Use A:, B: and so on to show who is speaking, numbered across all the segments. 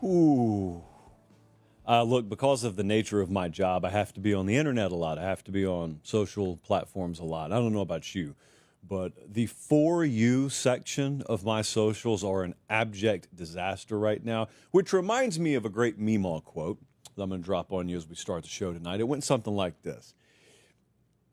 A: Ooh. Look, because of the nature of my job, I have to be on the internet a lot. I have to be on social platforms a lot. I don't know about you, but the For You section of my socials are an abject disaster right now, which reminds me of a great Meemaw quote that I'm going to drop on you as we start the show tonight. It went something like this.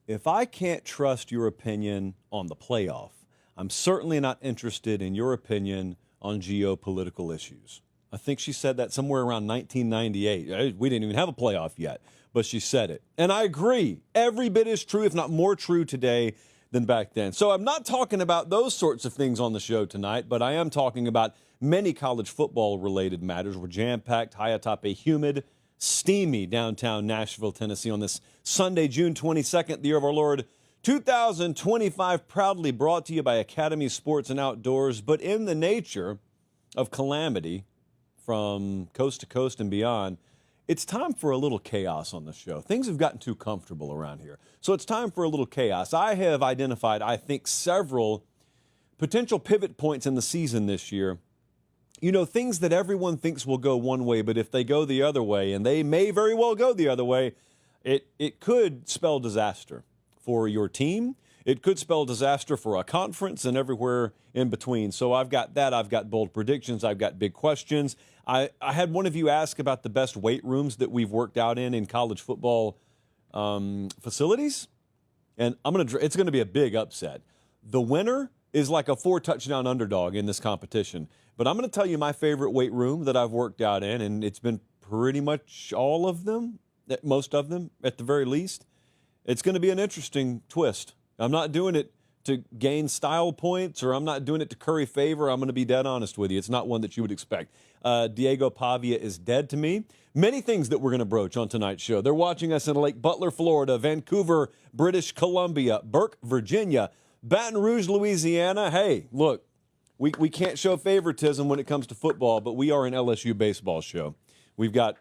A: If I can't trust your opinion on the playoff, I'm certainly not interested in your opinion on geopolitical issues. I think she said that somewhere around 1998. We didn't even have a playoff yet, but she said it. And I agree. Every bit is true, if not more true today than back then. So I'm not talking about those sorts of things on the show tonight, but I am talking about many college football-related matters. We're jam-packed high atop a humid, steamy downtown Nashville, Tennessee on this Sunday, June 22nd, the year of our Lord 2025, proudly brought to you by Academy Sports and Outdoors, but in the nature of calamity, from coast to coast and beyond, it's time for a little chaos on the show. Things have gotten too comfortable around here. So it's time for a little chaos. I have identified, I think, several potential pivot points in the season this year. You know, things that everyone thinks will go one way, but if they go the other way, and they may very well go the other way, it could spell disaster for your team. It could spell disaster for a conference and everywhere in between. So I've got that. I've got bold predictions. I've got big questions. I had one of you ask about the best weight rooms that we've worked out in college football facilities. And it's going to be a big upset. The winner is like a 4-touchdown underdog in this competition. But I'm going to tell you my favorite weight room that I've worked out in, and it's been pretty much all of them, most of them at the very least. It's going to be an interesting twist. I'm not doing it to gain style points, or I'm not doing it to curry favor. I'm going to be dead honest with you. It's not one that you would expect. Diego Pavia is dead to me. Many things that we're going to broach on tonight's show. They're watching us in Lake Butler, Florida, Vancouver, British Columbia, Burke, Virginia, Baton Rouge, Louisiana. Hey, look, we can't show favoritism when it comes to football, but we are an LSU baseball show. We've got,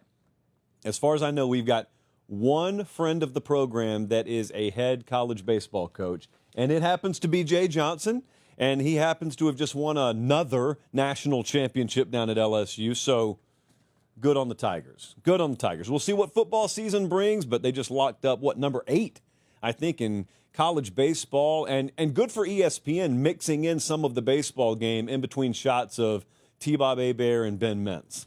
A: as far as I know, we've got one friend of the program that is a head college baseball coach, and it happens to be Jay Johnson, and he happens to have just won another national championship down at LSU, so good on the Tigers. Good on the Tigers. We'll see what football season brings, but they just locked up, number 8, I think, in college baseball, and good for ESPN mixing in some of the baseball game in between shots of T-Bob Hebert and Ben Mentz.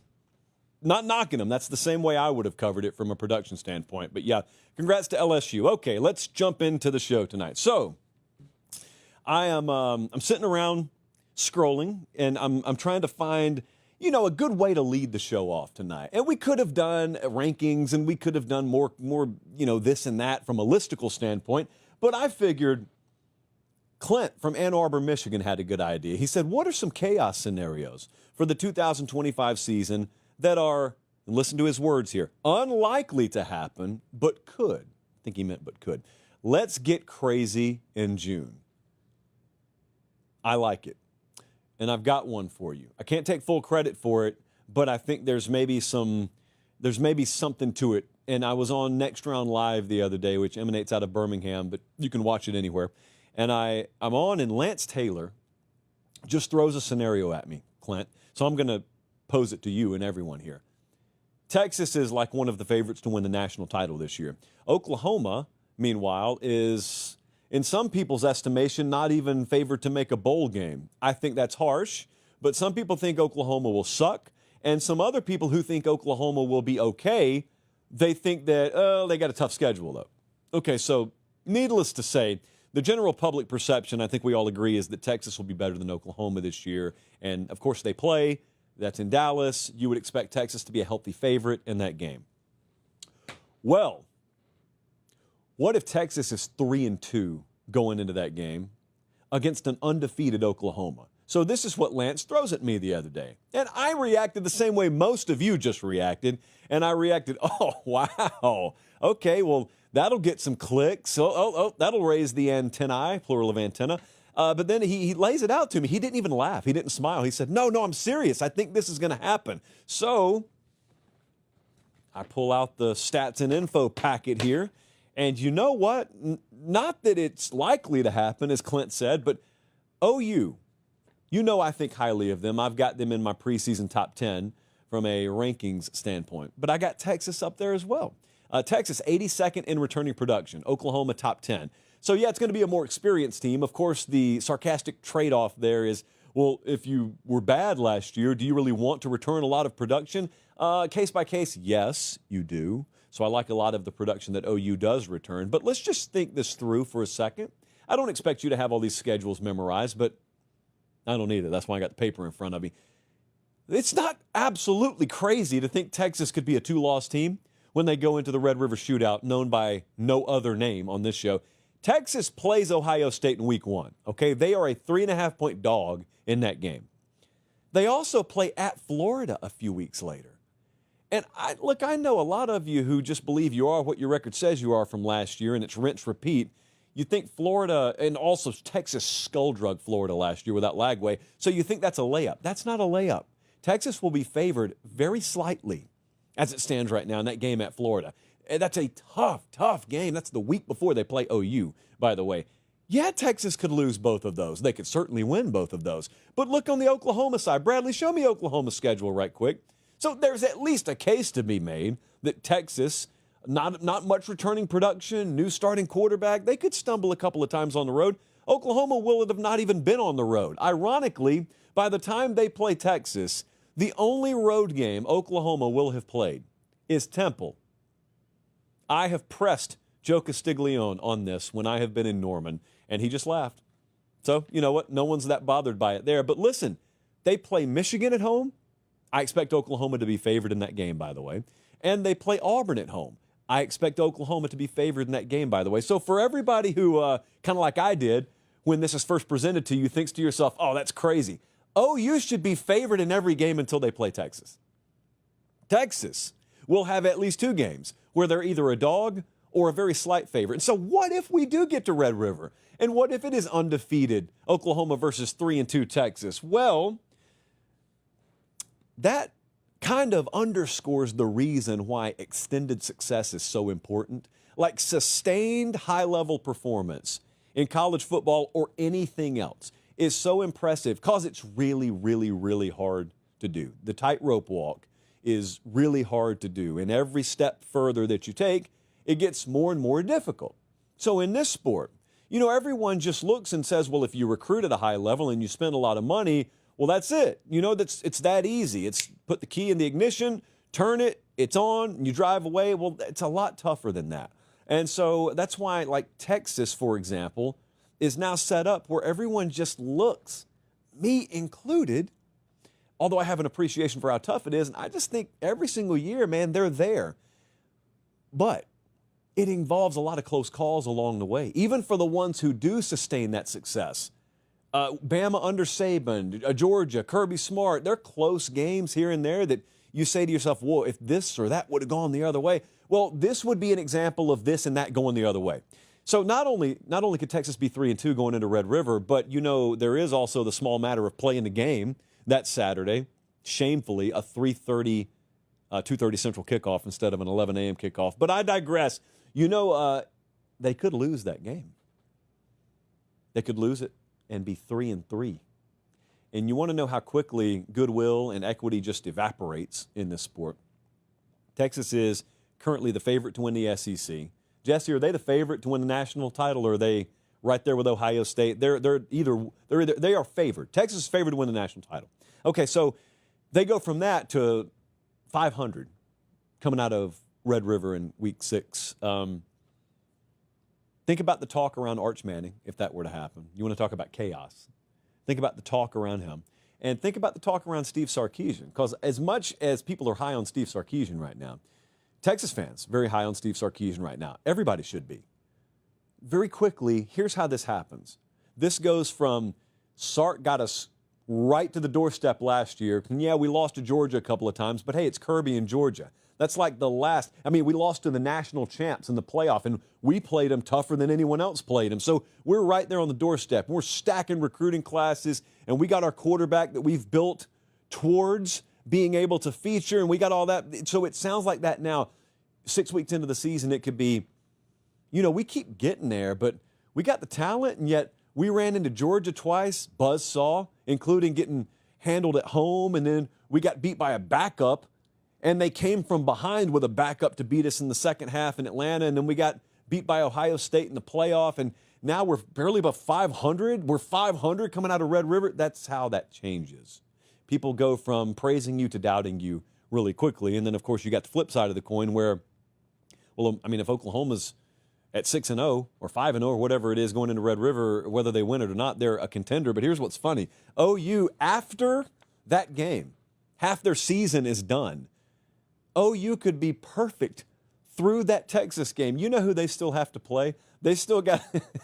A: Not knocking them. That's the same way I would have covered it from a production standpoint. But, yeah, congrats to LSU. Okay, let's jump into the show tonight. So I'm sitting around scrolling, and I'm trying to find, a good way to lead the show off tonight. And we could have done rankings, and we could have done more this and that from a listicle standpoint. But I figured Clint from Ann Arbor, Michigan had a good idea. He said, what are some chaos scenarios for the 2025 season that are, and listen to his words here, unlikely to happen, but could? I think he meant but could. Let's get crazy in June. I like it. And I've got one for you. I can't take full credit for it, but I think there's maybe something to it. And I was on Next Round Live the other day, which emanates out of Birmingham, but you can watch it anywhere. And I'm on, and Lance Taylor just throws a scenario at me, Clint. So I'm going to pose it to you and everyone here. Texas is like one of the favorites to win the national title this year. Oklahoma, meanwhile, is, in some people's estimation, not even favored to make a bowl game. I think that's harsh, but some people think Oklahoma will suck, and some other people who think Oklahoma will be okay, they think that, they got a tough schedule, though. Okay, so needless to say, the general public perception, I think we all agree, is that Texas will be better than Oklahoma this year, and, of course, they play. That's in Dallas. You would expect Texas to be a healthy favorite in that game. Well, what if Texas is 3-2 going into that game against an undefeated Oklahoma? So this is what Lance throws at me the other day. And I reacted the same way most of you just reacted. And I reacted, oh, wow. Okay, well, that'll get some clicks. That'll raise the antennae, plural of antenna. But then he lays it out to me. He didn't even laugh. He didn't smile. He said, no, I'm serious. I think this is going to happen. So I pull out the stats and info packet here. And you know what? Not that it's likely to happen, as Clint said, but OU, I think highly of them. I've got them in my preseason top 10 from a rankings standpoint. But I got Texas up there as well. Texas, 82nd in returning production. Oklahoma, top 10. So, yeah, it's going to be a more experienced team. Of course, the sarcastic trade-off there is, well, if you were bad last year, do you really want to return a lot of production? Case by case, yes, you do. So I like a lot of the production that OU does return. But let's just think this through for a second. I don't expect you to have all these schedules memorized, but I don't either. That's why I got the paper in front of me. It's not absolutely crazy to think Texas could be a 2-loss team when they go into the Red River Shootout, known by no other name on this show. Texas plays Ohio State in week 1, okay? They are a 3.5-point dog in that game. They also play at Florida a few weeks later. And I know a lot of you who just believe you are what your record says you are from last year, and it's rinse repeat. You think Florida, and also Texas skull-drug Florida last year without Lagway, so you think that's a layup. That's not a layup. Texas will be favored very slightly as it stands right now in that game at Florida. And that's a tough game. That's the week before they play OU, by the way. Yeah, Texas could lose both of those. They could certainly win both of those. But look on the Oklahoma side. Bradley, show me Oklahoma's schedule right quick. So there's at least a case to be made that Texas, not much returning production, new starting quarterback, they could stumble a couple of times on the road. Oklahoma will have not even been on the road. Ironically, by the time they play Texas, the only road game Oklahoma will have played is Temple. I have pressed Joe Castiglione on this when I have been in Norman, and he just laughed. So, you know what? No one's that bothered by it there. But listen, they play Michigan at home. I expect Oklahoma to be favored in that game, by the way. And they play Auburn at home. I expect Oklahoma to be favored in that game, by the way. So for everybody who, kind of like I did, when this is first presented to you, thinks to yourself, oh, that's crazy. OU should be favored in every game until they play Texas. Texas will have at least 2 games where they're either a dog or a very slight favorite. And so what if we do get to Red River? And what if it is undefeated Oklahoma versus 3-2 Texas? Well, that kind of underscores the reason why extended success is so important. Like sustained high-level performance in college football or anything else is so impressive because it's really, really, really hard to do. The tightrope walk is really hard to do. And every step further that you take, it gets more and more difficult. So in this sport, you know, everyone just looks and says, well, if you recruit at a high level and you spend a lot of money, well, that's it. You know, it's that easy. It's put the key in the ignition, turn it, it's on, and you drive away. Well, it's a lot tougher than that. And so that's why, like Texas, for example, is now set up where everyone just looks, me included, although I have an appreciation for how tough it is, and I just think every single year, man, they're there. But it involves a lot of close calls along the way, even for the ones who do sustain that success. Bama under Saban, Georgia, Kirby Smart, they're close games here and there that you say to yourself, whoa, if this or that would have gone the other way. Well, this would be an example of this and that going the other way. So not only could Texas be 3-2 going into Red River, but, you know, there is also the small matter of playing the game that Saturday, shamefully, a 3:30, 2:30 Central kickoff instead of an 11 a.m. kickoff. But I digress. You know, they could lose that game. They could lose it and be 3-3. And you want to know how quickly goodwill and equity just evaporates in this sport. Texas is currently the favorite to win the SEC. Jesse, are they the favorite to win the national title, or are they right there with Ohio State? They are favored. Texas is favored to win the national title. Okay, so they go from that to 500 coming out of Red River in week 6. Think about the talk around Arch Manning if that were to happen. You want to talk about chaos. Think about the talk around him. And think about the talk around Steve Sarkisian, because as much as people are high on Steve Sarkisian right now, Texas fans, very high on Steve Sarkisian right now. Everybody should be. Very quickly, here's how this happens. This goes from Sark got us right to the doorstep last year. And yeah, we lost to Georgia a couple of times, but hey, it's Kirby in Georgia. That's like the last. I mean, we lost to the national champs in the playoff, and we played them tougher than anyone else played them. So we're right there on the doorstep. We're stacking recruiting classes, and we got our quarterback that we've built towards being able to feature, and we got all that. So it sounds like that now. 6 weeks into the season, it could be, you know, we keep getting there, but we got the talent, and yet we ran into Georgia twice, buzzsaw, including getting handled at home, and then we got beat by a backup, and they came from behind with a backup to beat us in the second half in Atlanta, and then we got beat by Ohio State in the playoff, and now we're barely above 500. We're 500 coming out of Red River. That's how that changes. People go from praising you to doubting you really quickly, and then, of course, you got the flip side of the coin where, well, I mean, if Oklahoma's at 6-0 or 5-0 or whatever it is going into Red River, whether they win it or not, they're a contender. But here's what's funny. OU, after that game, half their season is done. OU could be perfect through that Texas game. You know who they still have to play? They still got,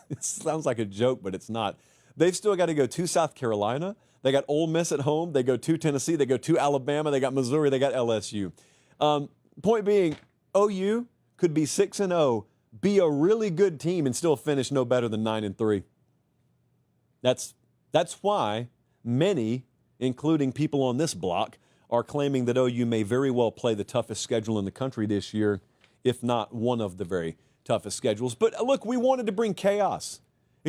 A: it sounds like a joke, but it's not. They've still got to go to South Carolina. They got Ole Miss at home. They go to Tennessee. They go to Alabama. They got Missouri. They got LSU. Point being, OU could be 6-0, be a really good team, and still finish no better than 9-3. That's why many, including people on this block, are claiming that OU may very well play the toughest schedule in the country this year, if not one of the very toughest schedules. But look, we wanted to bring chaos.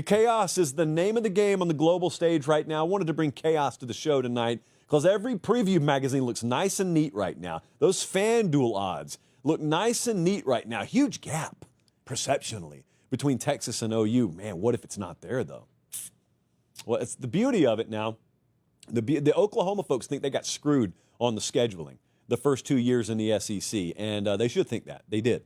A: Chaos is the name of the game on the global stage right now. I wanted to bring chaos to the show tonight because every preview magazine looks nice and neat right now. Those FanDuel odds look nice and neat right now. Huge gap, perceptionally, between Texas and OU. Man, what if it's not there, though? Well, it's the beauty of it now. The Oklahoma folks think they got screwed on the scheduling the first 2 years in the SEC, and they should think that. They did.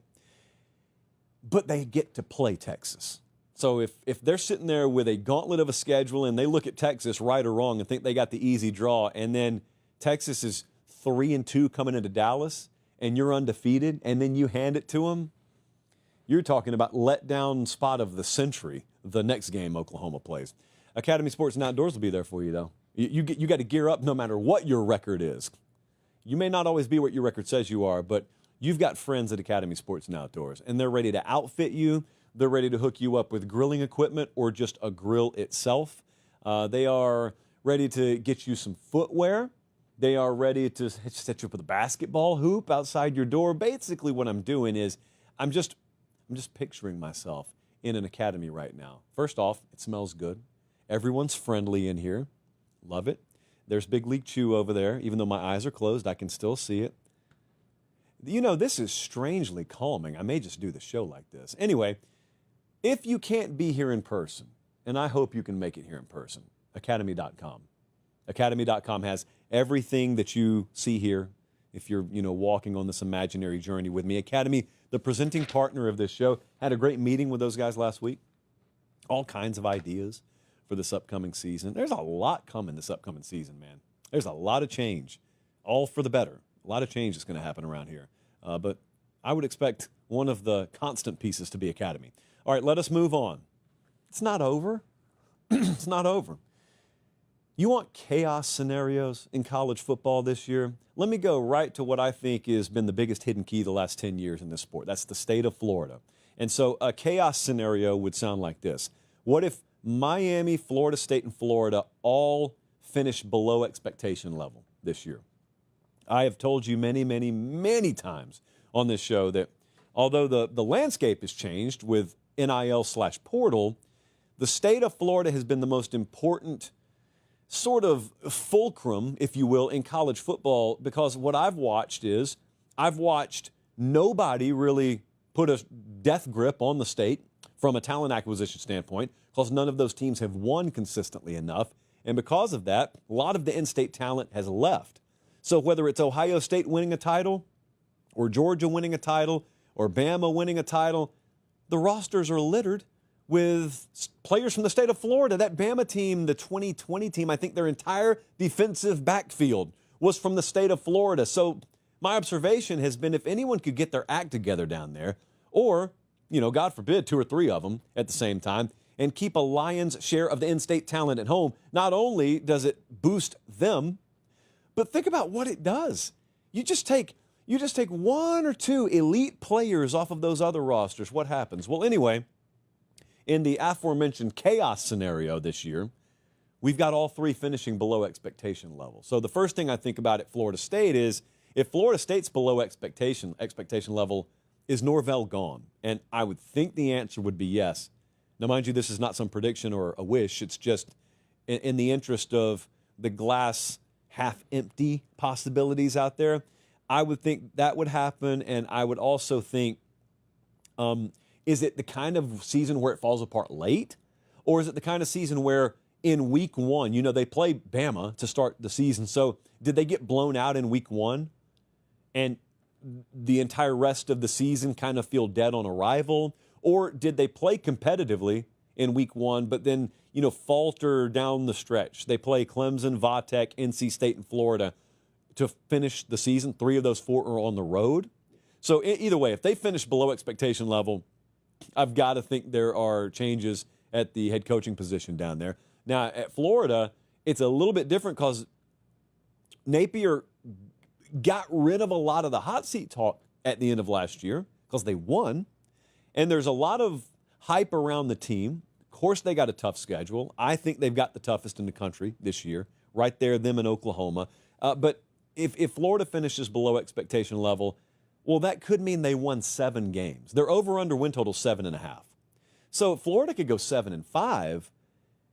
A: But they get to play Texas. So if they're sitting there with a gauntlet of a schedule and they look at Texas right or wrong and think they got the easy draw, and then Texas is 3-2 coming into Dallas and you're undefeated, and then you hand it to them, you're talking about letdown spot of the century the next game Oklahoma plays. Academy Sports and Outdoors will be there for you, though. You got to gear up no matter what your record is. You may not always be what your record says you are, but you've got friends at Academy Sports and Outdoors, and they're ready to outfit you. They're ready to hook you up with grilling equipment or just a grill itself. They are ready to get you some footwear. They are ready to set you up with a basketball hoop outside your door. Basically, what I'm doing is I'm just picturing myself in an academy right now. First off, it smells good. Everyone's friendly in here. Love it. There's Big League Chew over there. Even though my eyes are closed, I can still see it. You know, this is strangely calming. I may just do the show like this. Anyway, if you can't be here in person, and I hope you can make it here in person, academy.com. Academy.com has everything that you see here if you're, walking on this imaginary journey with me. Academy, the presenting partner of this show, had a great meeting with those guys last week. All kinds of ideas for this upcoming season. There's a lot coming this upcoming season, man. There's a lot of change, all for the better. A lot of change is going to happen around here. But I would expect one of the constant pieces to be Academy. All right, let us move on. It's not over. It's not over. You want chaos scenarios in college football this year? Let me go right to what I think has been the biggest hidden key the last 10 years in this sport. That's the state of Florida. And so a chaos scenario would sound like this. What if Miami, Florida State, and Florida all finish below expectation level this year? I have told you many, many, many times on this show that although the landscape has changed with NIL/portal, the state of Florida has been the most important sort of fulcrum, if you will, in college football, because what I've watched nobody really put a death grip on the state from a talent acquisition standpoint, because none of those teams have won consistently enough. And because of that, a lot of the in-state talent has left. So whether it's Ohio State winning a title or Georgia winning a title or Bama winning a title, the rosters are littered with players from the state of Florida. That Bama team, the 2020 team, I think their entire defensive backfield was from the state of Florida. So my observation has been if anyone could get their act together down there, or, God forbid, 2 or 3 of them at the same time, and keep a lion's share of the in-state talent at home, not only does it boost them, but think about what it does. You just take 1 or 2 elite players off of those other rosters. What happens? Well, anyway, in the aforementioned chaos scenario this year, we've got all 3 finishing below expectation level. So the first thing I think about at Florida State is if Florida State's below expectation level, is Norvell gone? And I would think the answer would be yes. Now, mind you, this is not some prediction or a wish. It's just in the interest of the glass half-empty possibilities out there. I would think that would happen, and I would also think, is it the kind of season where it falls apart late? Or is it the kind of season where in week one, they play Bama to start the season. So did they get blown out in week one? And the entire rest of the season kind of feel dead on arrival? Or did they play competitively in week one, but then, falter down the stretch? They play Clemson, Vatech, NC State, and Florida to finish the season. 3 of those 4 are on the road. So either way, if they finish below expectation level, I've got to think there are changes at the head coaching position down there. Now, at Florida, it's a little bit different because Napier got rid of a lot of the hot seat talk at the end of last year because they won. And there's a lot of hype around the team. Of course, they got a tough schedule. I think they've got the toughest in the country this year, right there, them in Oklahoma. But if Florida finishes below expectation level, well, that could mean they won 7 games. Their over-under win total 7.5. So Florida could go 7-5.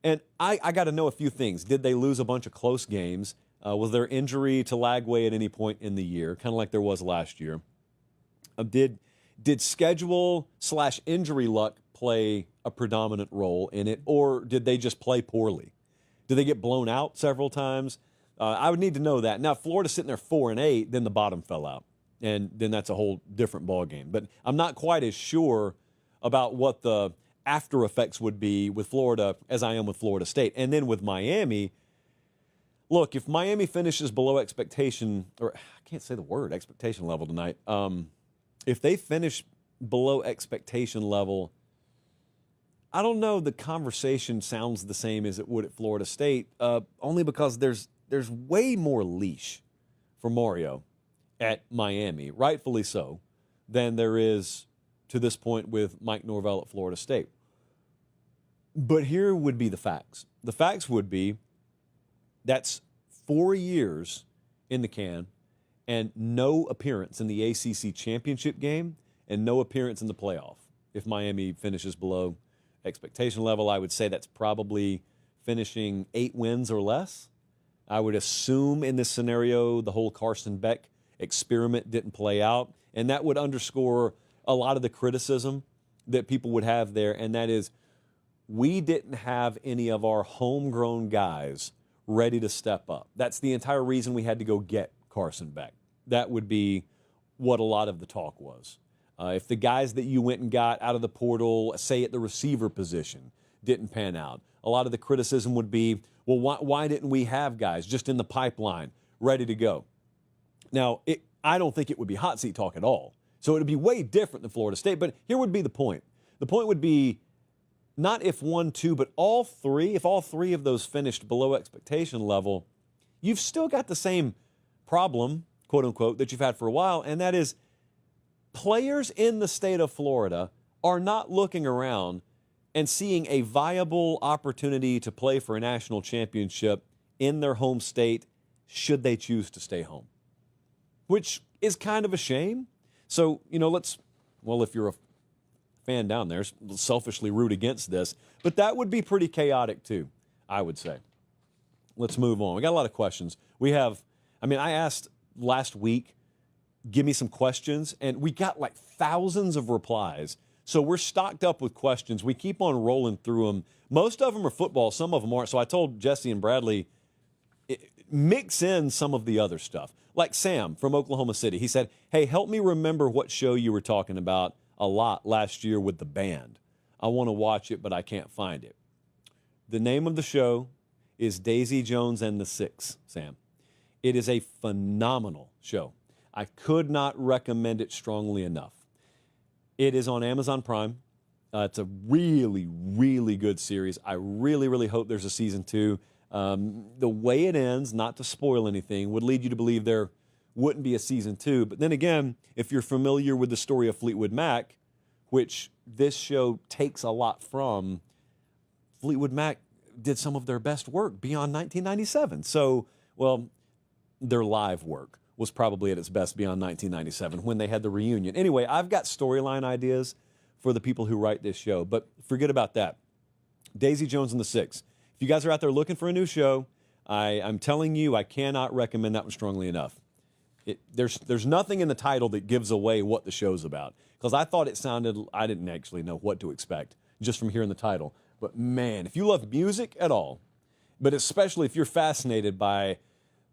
A: And I got to know a few things. Did they lose a bunch of close games? Was there injury to Lagway at any point in the year, kind of like there was last year? Did schedule/injury luck play a predominant role in it, or did they just play poorly? Did they get blown out several times? I would need to know that. Now, if Florida's sitting there 4-8, then the bottom fell out, and then that's a whole different ballgame. But I'm not quite as sure about what the after effects would be with Florida as I am with Florida State. And then with Miami, look, if Miami finishes below expectation, or I can't say the word, expectation level tonight, if they finish below expectation level, I don't know, the conversation sounds the same as it would at Florida State, only because there's way more leash for Mario at Miami, rightfully so, than there is to this point with Mike Norvell at Florida State. But here would be the facts. The facts would be that's 4 years in the can and no appearance in the ACC championship game and no appearance in the playoff. If Miami finishes below expectation level, I would say that's probably finishing 8 wins or less. I would assume in this scenario the whole Carson Beck experiment didn't play out, and that would underscore a lot of the criticism that people would have there, and that is we didn't have any of our homegrown guys ready to step up. That's the entire reason we had to go get Carson Beck. That would be what a lot of the talk was. If the guys that you went and got out of the portal, say at the receiver position, didn't pan out, a lot of the criticism would be, well, why didn't we have guys just in the pipeline ready to go? Now, I don't think it would be hot seat talk at all. So it would be way different than Florida State. But here would be the point. The point would be not if 1, 2, but all 3. If all 3 of those finished below expectation level, you've still got the same problem, quote unquote, that you've had for a while, and that is players in the state of Florida are not looking around and seeing a viable opportunity to play for a national championship in their home state should they choose to stay home, which is kind of a shame. So, if you're a fan down there, selfishly root against this, but that would be pretty chaotic too, I would say. Let's move on. We got a lot of questions. I asked last week, give me some questions, and we got like thousands of replies. So we're stocked up with questions. We keep on rolling through them. Most of them are football. Some of them aren't. So I told Jesse and Bradley, mix in some of the other stuff. Like Sam from Oklahoma City. He said, hey, help me remember what show you were talking about a lot last year with the band. I want to watch it, but I can't find it. The name of the show is Daisy Jones and the Six, Sam. It is a phenomenal show. I could not recommend it strongly enough. It is on Amazon Prime. It's a really, really good series. I really, really hope there's a season 2. The way it ends, not to spoil anything, would lead you to believe there wouldn't be a season 2. But then again, if you're familiar with the story of Fleetwood Mac, which this show takes a lot from, Fleetwood Mac did some of their best work beyond 1997. So, their live work was probably at its best beyond 1997 when they had the reunion. Anyway, I've got storyline ideas for the people who write this show, but forget about that. Daisy Jones and the Six. If you guys are out there looking for a new show, I'm telling you, I cannot recommend that one strongly enough. There's nothing in the title that gives away what the show's about. Because I thought it sounded, I didn't actually know what to expect just from hearing the title. But man, if you love music at all, but especially if you're fascinated by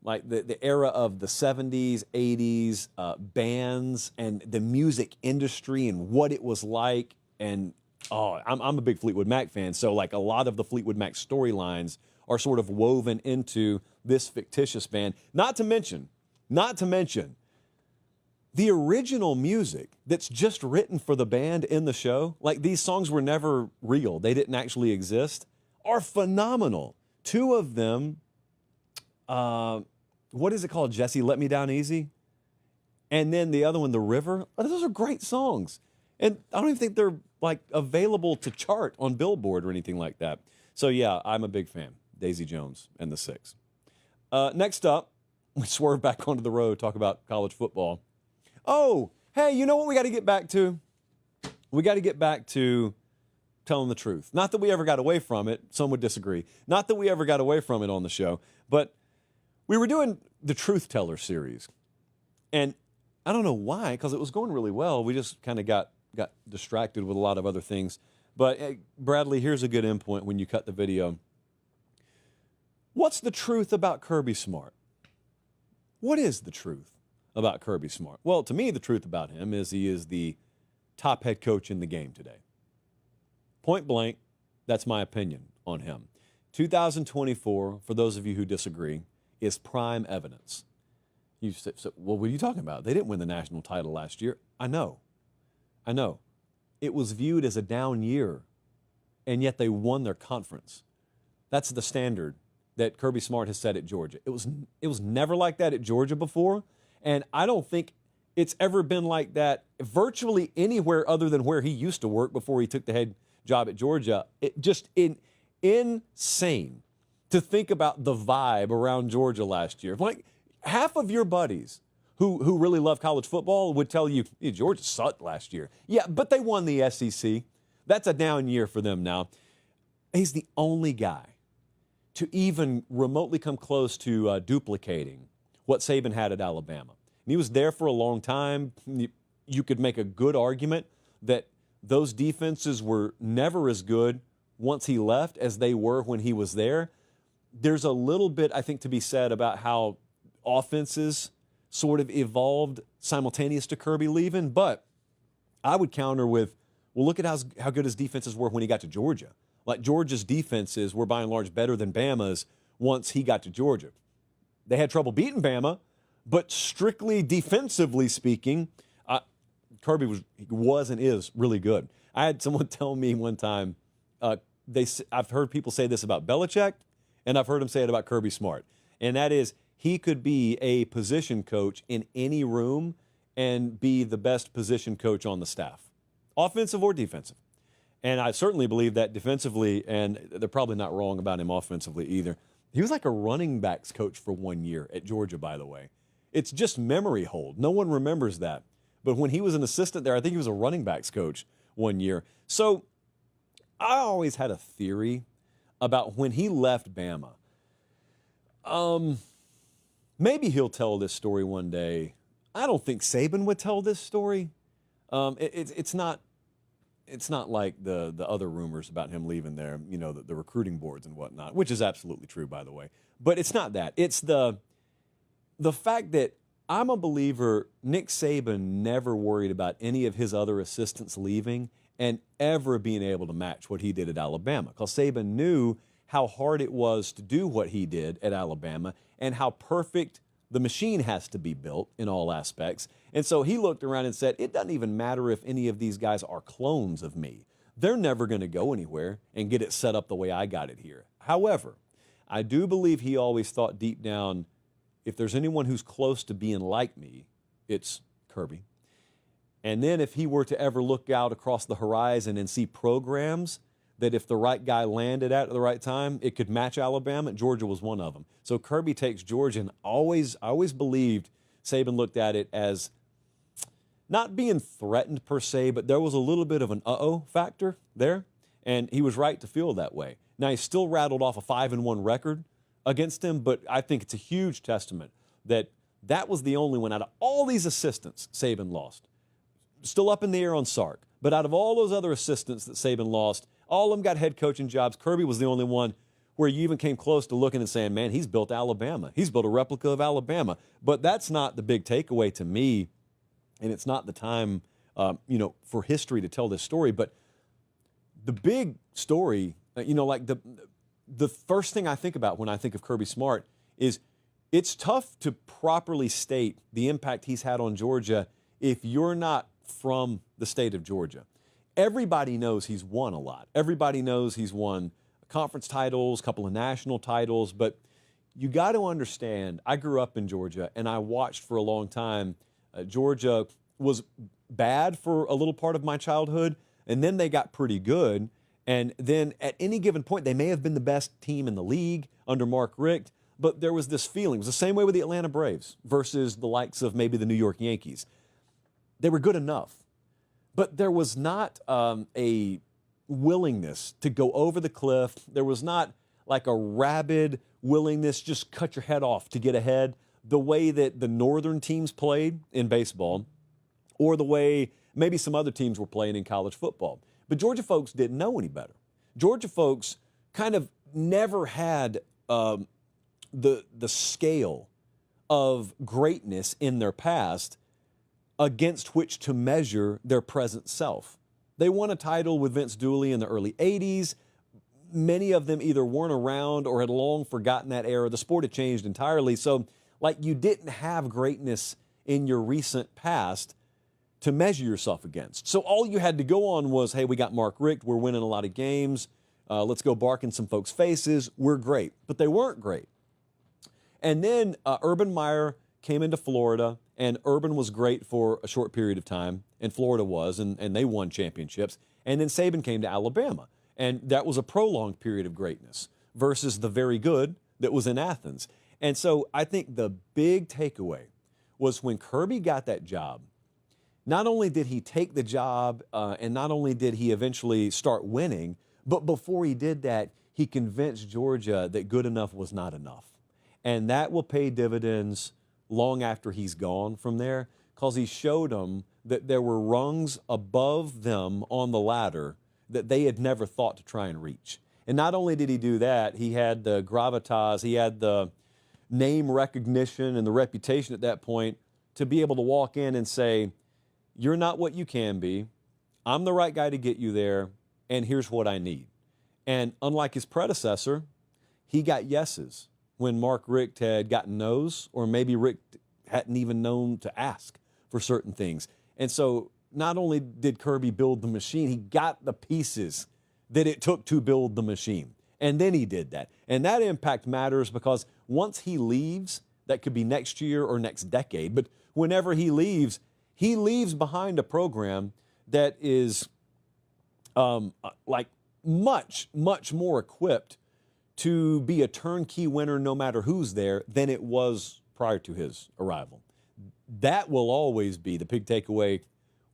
A: like the era of the 70s, 80s, bands and the music industry and what it was like. And I'm a big Fleetwood Mac fan. So like a lot of the Fleetwood Mac storylines are sort of woven into this fictitious band. Not to mention, the original music that's just written for the band in the show, like these songs were never real, they didn't actually exist, are phenomenal. Two of them, what is it called, Jesse, Let Me Down Easy? And then the other one, The River. Those are great songs. And I don't even think they're like available to chart on Billboard or anything like that. So yeah, I'm a big fan. Daisy Jones and the Six. Next up, we swerve back onto the road, talk about college football. Oh, hey, you know what we got to get back to? We got to get back to telling the truth. Not that we ever got away from it. Some would disagree. Not that we ever got away from it on the show. But we were doing the Truth Teller series. And I don't know why, because it was going really well. We just kind of got distracted with a lot of other things. But Bradley, here's a good endpoint when you cut the video. What's the truth about Kirby Smart? What is the truth about Kirby Smart? Well, to me, the truth about him is he is the top head coach in the game today. Point blank, that's my opinion on him. 2024, for those of you who disagree, is prime evidence. You say, so, well, what are you talking about? They didn't win the national title last year. I know. It was viewed as a down year, and yet they won their conference. That's the standard that Kirby Smart has set at Georgia. It was never like that at Georgia before, and I don't think it's ever been like that virtually anywhere other than where he used to work before he took the head job at Georgia. It just insane to think about the vibe around Georgia last year. Like half of your buddies who really love college football would tell you, hey, Georgia sucked last year. Yeah, but they won the SEC. That's a down year for them now. He's the only guy to even remotely come close to duplicating what Saban had at Alabama. And he was there for a long time. You could make a good argument that those defenses were never as good once he left as they were when he was there. There's a little bit, I think, to be said about how offenses sort of evolved simultaneous to Kirby leaving, but I would counter with, well, look at how good his defenses were when he got to Georgia. Like Georgia's defenses were by and large better than Bama's once he got to Georgia. They had trouble beating Bama, but strictly defensively speaking, Kirby was and is really good. I had someone tell me one time, I've heard people say this about Belichick, and I've heard him say it about Kirby Smart, and that is he could be a position coach in any room and be the best position coach on the staff, offensive or defensive. And I certainly believe that defensively, and they're probably not wrong about him offensively either. He was like a running backs coach for 1 year at Georgia, by the way. It's just memory hold. No one remembers that. But when he was an assistant there, I think he was a running backs coach 1 year. So I always had a theory about when he left Bama. Maybe he'll tell this story one day. I don't think Saban would tell this story. It's not like the other rumors about him leaving there, you know, the recruiting boards and whatnot, which is absolutely true, by the way. But it's not that. It's the fact that I'm a believer Nick Saban never worried about any of his other assistants leaving and ever being able to match what he did at Alabama. Because Saban knew how hard it was to do what he did at Alabama and how perfect the machine has to be built in all aspects. And so he looked around and said, it doesn't even matter if any of these guys are clones of me. They're never going to go anywhere and get it set up the way I got it here. However, I do believe he always thought deep down, if there's anyone who's close to being like me, it's Kirby. And then if he were to ever look out across the horizon and see programs that if the right guy landed at the right time, it could match Alabama, Georgia was one of them. So Kirby takes Georgia, and I always believed Saban looked at it as not being threatened per se, but there was a little bit of an uh-oh factor there, and he was right to feel that way. Now, he still rattled off a 5-1 record against him, but I think it's a huge testament that that was the only one out of all these assistants Saban lost. Still up in the air on Sark, but out of all those other assistants that Saban lost, all of them got head coaching jobs. Kirby was the only one where you even came close to looking and saying, man, he's built Alabama. He's built a replica of Alabama. But that's not the big takeaway to me, and it's not the time, for history to tell this story. But the big story, like the first thing I think about when I think of Kirby Smart is it's tough to properly state the impact he's had on Georgia if you're not from the state of Georgia. Everybody knows he's won a lot. Everybody knows he's won conference titles, a couple of national titles, but you got to understand, I grew up in Georgia and I watched for a long time. Georgia was bad for a little part of my childhood, and then they got pretty good. And then at any given point, they may have been the best team in the league under Mark Richt, but there was this feeling. It was the same way with the Atlanta Braves versus the likes of maybe the New York Yankees. They were good enough, but there was not a willingness to go over the cliff. There was not like a rabid willingness, just cut your head off to get ahead, the way that the northern teams played in baseball or the way maybe some other teams were playing in college football. But Georgia folks didn't know any better. Georgia folks kind of never had the scale of greatness in their past against which to measure their present self. They won a title with Vince Dooley in the early 80s. Many of them either weren't around or had long forgotten that era. The sport had changed entirely. So, you didn't have greatness in your recent past to measure yourself against. So all you had to go on was, hey, we got Mark Richt. We're winning a lot of games. Let's go bark in some folks' faces. We're great. But they weren't great. And then Urban Meyer came into Florida, and Urban was great for a short period of time, and Florida was, and they won championships. And then Saban came to Alabama, and that was a prolonged period of greatness versus the very good that was in Athens. And so I think the big takeaway was when Kirby got that job, not only did he take the job and not only did he eventually start winning, but before he did that, he convinced Georgia that good enough was not enough. And that will pay dividends long after he's gone from there, because he showed them that there were rungs above them on the ladder that they had never thought to try and reach. And not only did he do that, he had the gravitas, he had the name recognition and the reputation at that point to be able to walk in and say, you're not what you can be. I'm the right guy to get you there, and here's what I need. And unlike his predecessor, he got yeses when Mark Richt had gotten no's, or maybe Richt hadn't even known to ask for certain things. And so not only did Kirby build the machine, he got the pieces that it took to build the machine. And then he did that. And that impact matters because once he leaves, that could be next year or next decade, but whenever he leaves behind a program that is much, much more equipped to be a turnkey winner no matter who's there than it was prior to his arrival. That will always be the big takeaway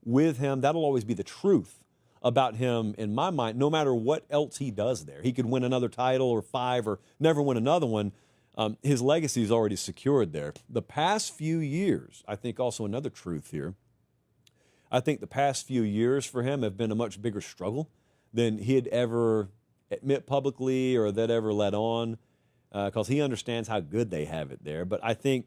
A: with him. That'll always be the truth about him in my mind, no matter what else he does there. He could win another title or 5 or never win another one. His legacy is already secured there. The past few years, I think also another truth here, I think the past few years for him have been a much bigger struggle than he'd ever admit publicly or that ever let on, because he understands how good they have it there. But I think,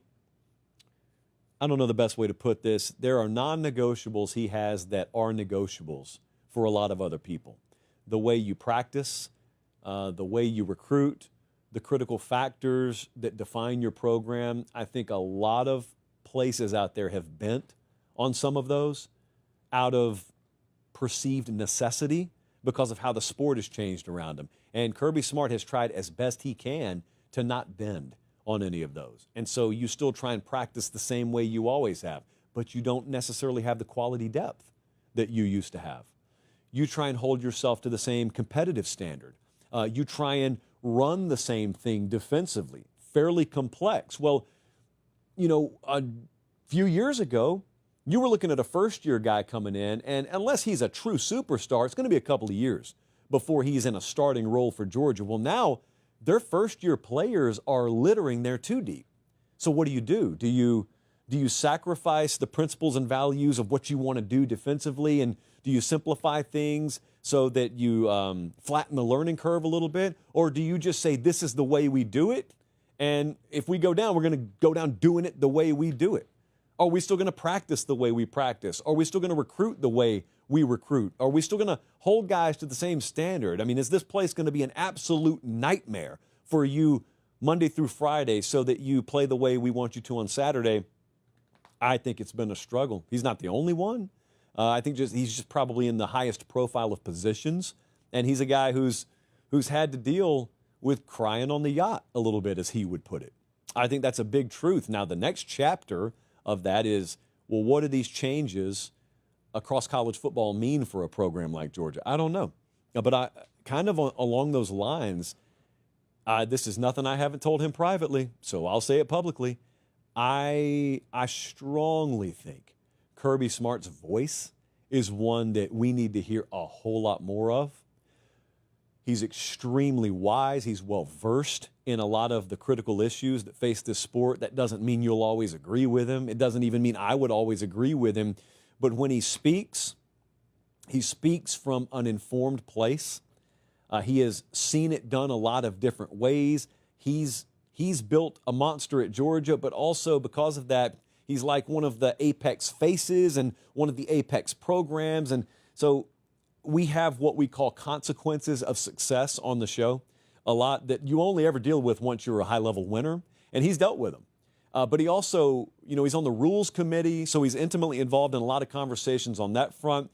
A: I don't know the best way to put this, there are non-negotiables he has that are negotiables for a lot of other people. The way you practice, the way you recruit, the critical factors that define your program. I think a lot of places out there have bent on some of those out of perceived necessity because of how the sport has changed around him. And Kirby Smart has tried as best he can to not bend on any of those. And so you still try and practice the same way you always have, but you don't necessarily have the quality depth that you used to have. You try and hold yourself to the same competitive standard. You try and run the same thing defensively, fairly complex. Well, a few years ago, you were looking at a first-year guy coming in, and unless he's a true superstar, it's going to be a couple of years before he's in a starting role for Georgia. Well, now their first-year players are littering there too deep. So what do? Do you sacrifice the principles and values of what you want to do defensively, and do you simplify things so that you flatten the learning curve a little bit? Or do you just say, this is the way we do it, and if we go down, we're going to go down doing it the way we do it? Are we still going to practice the way we practice? Are we still going to recruit the way we recruit? Are we still going to hold guys to the same standard? I mean, is this place going to be an absolute nightmare for you Monday through Friday so that you play the way we want you to on Saturday? I think it's been a struggle. He's not the only one. I think he's just probably in the highest profile of positions, and he's a guy who's had to deal with crying on the yacht a little bit, as he would put it. I think that's a big truth. Now, the next chapter of that is, well, what do these changes across college football mean for a program like Georgia? I don't know. But I kind of along those lines, this is nothing I haven't told him privately, so I'll say it publicly. I strongly think Kirby Smart's voice is one that we need to hear a whole lot more of. He's extremely wise. He's well-versed in a lot of the critical issues that face this sport. That doesn't mean you'll always agree with him. It doesn't even mean I would always agree with him. But when he speaks from an informed place. He has seen it done a lot of different ways. He's built a monster at Georgia, but also because of that, he's like one of the apex faces and one of the apex programs. And so we have what we call consequences of success on the show, a lot that you only ever deal with once you're a high-level winner, and he's dealt with them. But he also, he's on the rules committee, so he's intimately involved in a lot of conversations on that front.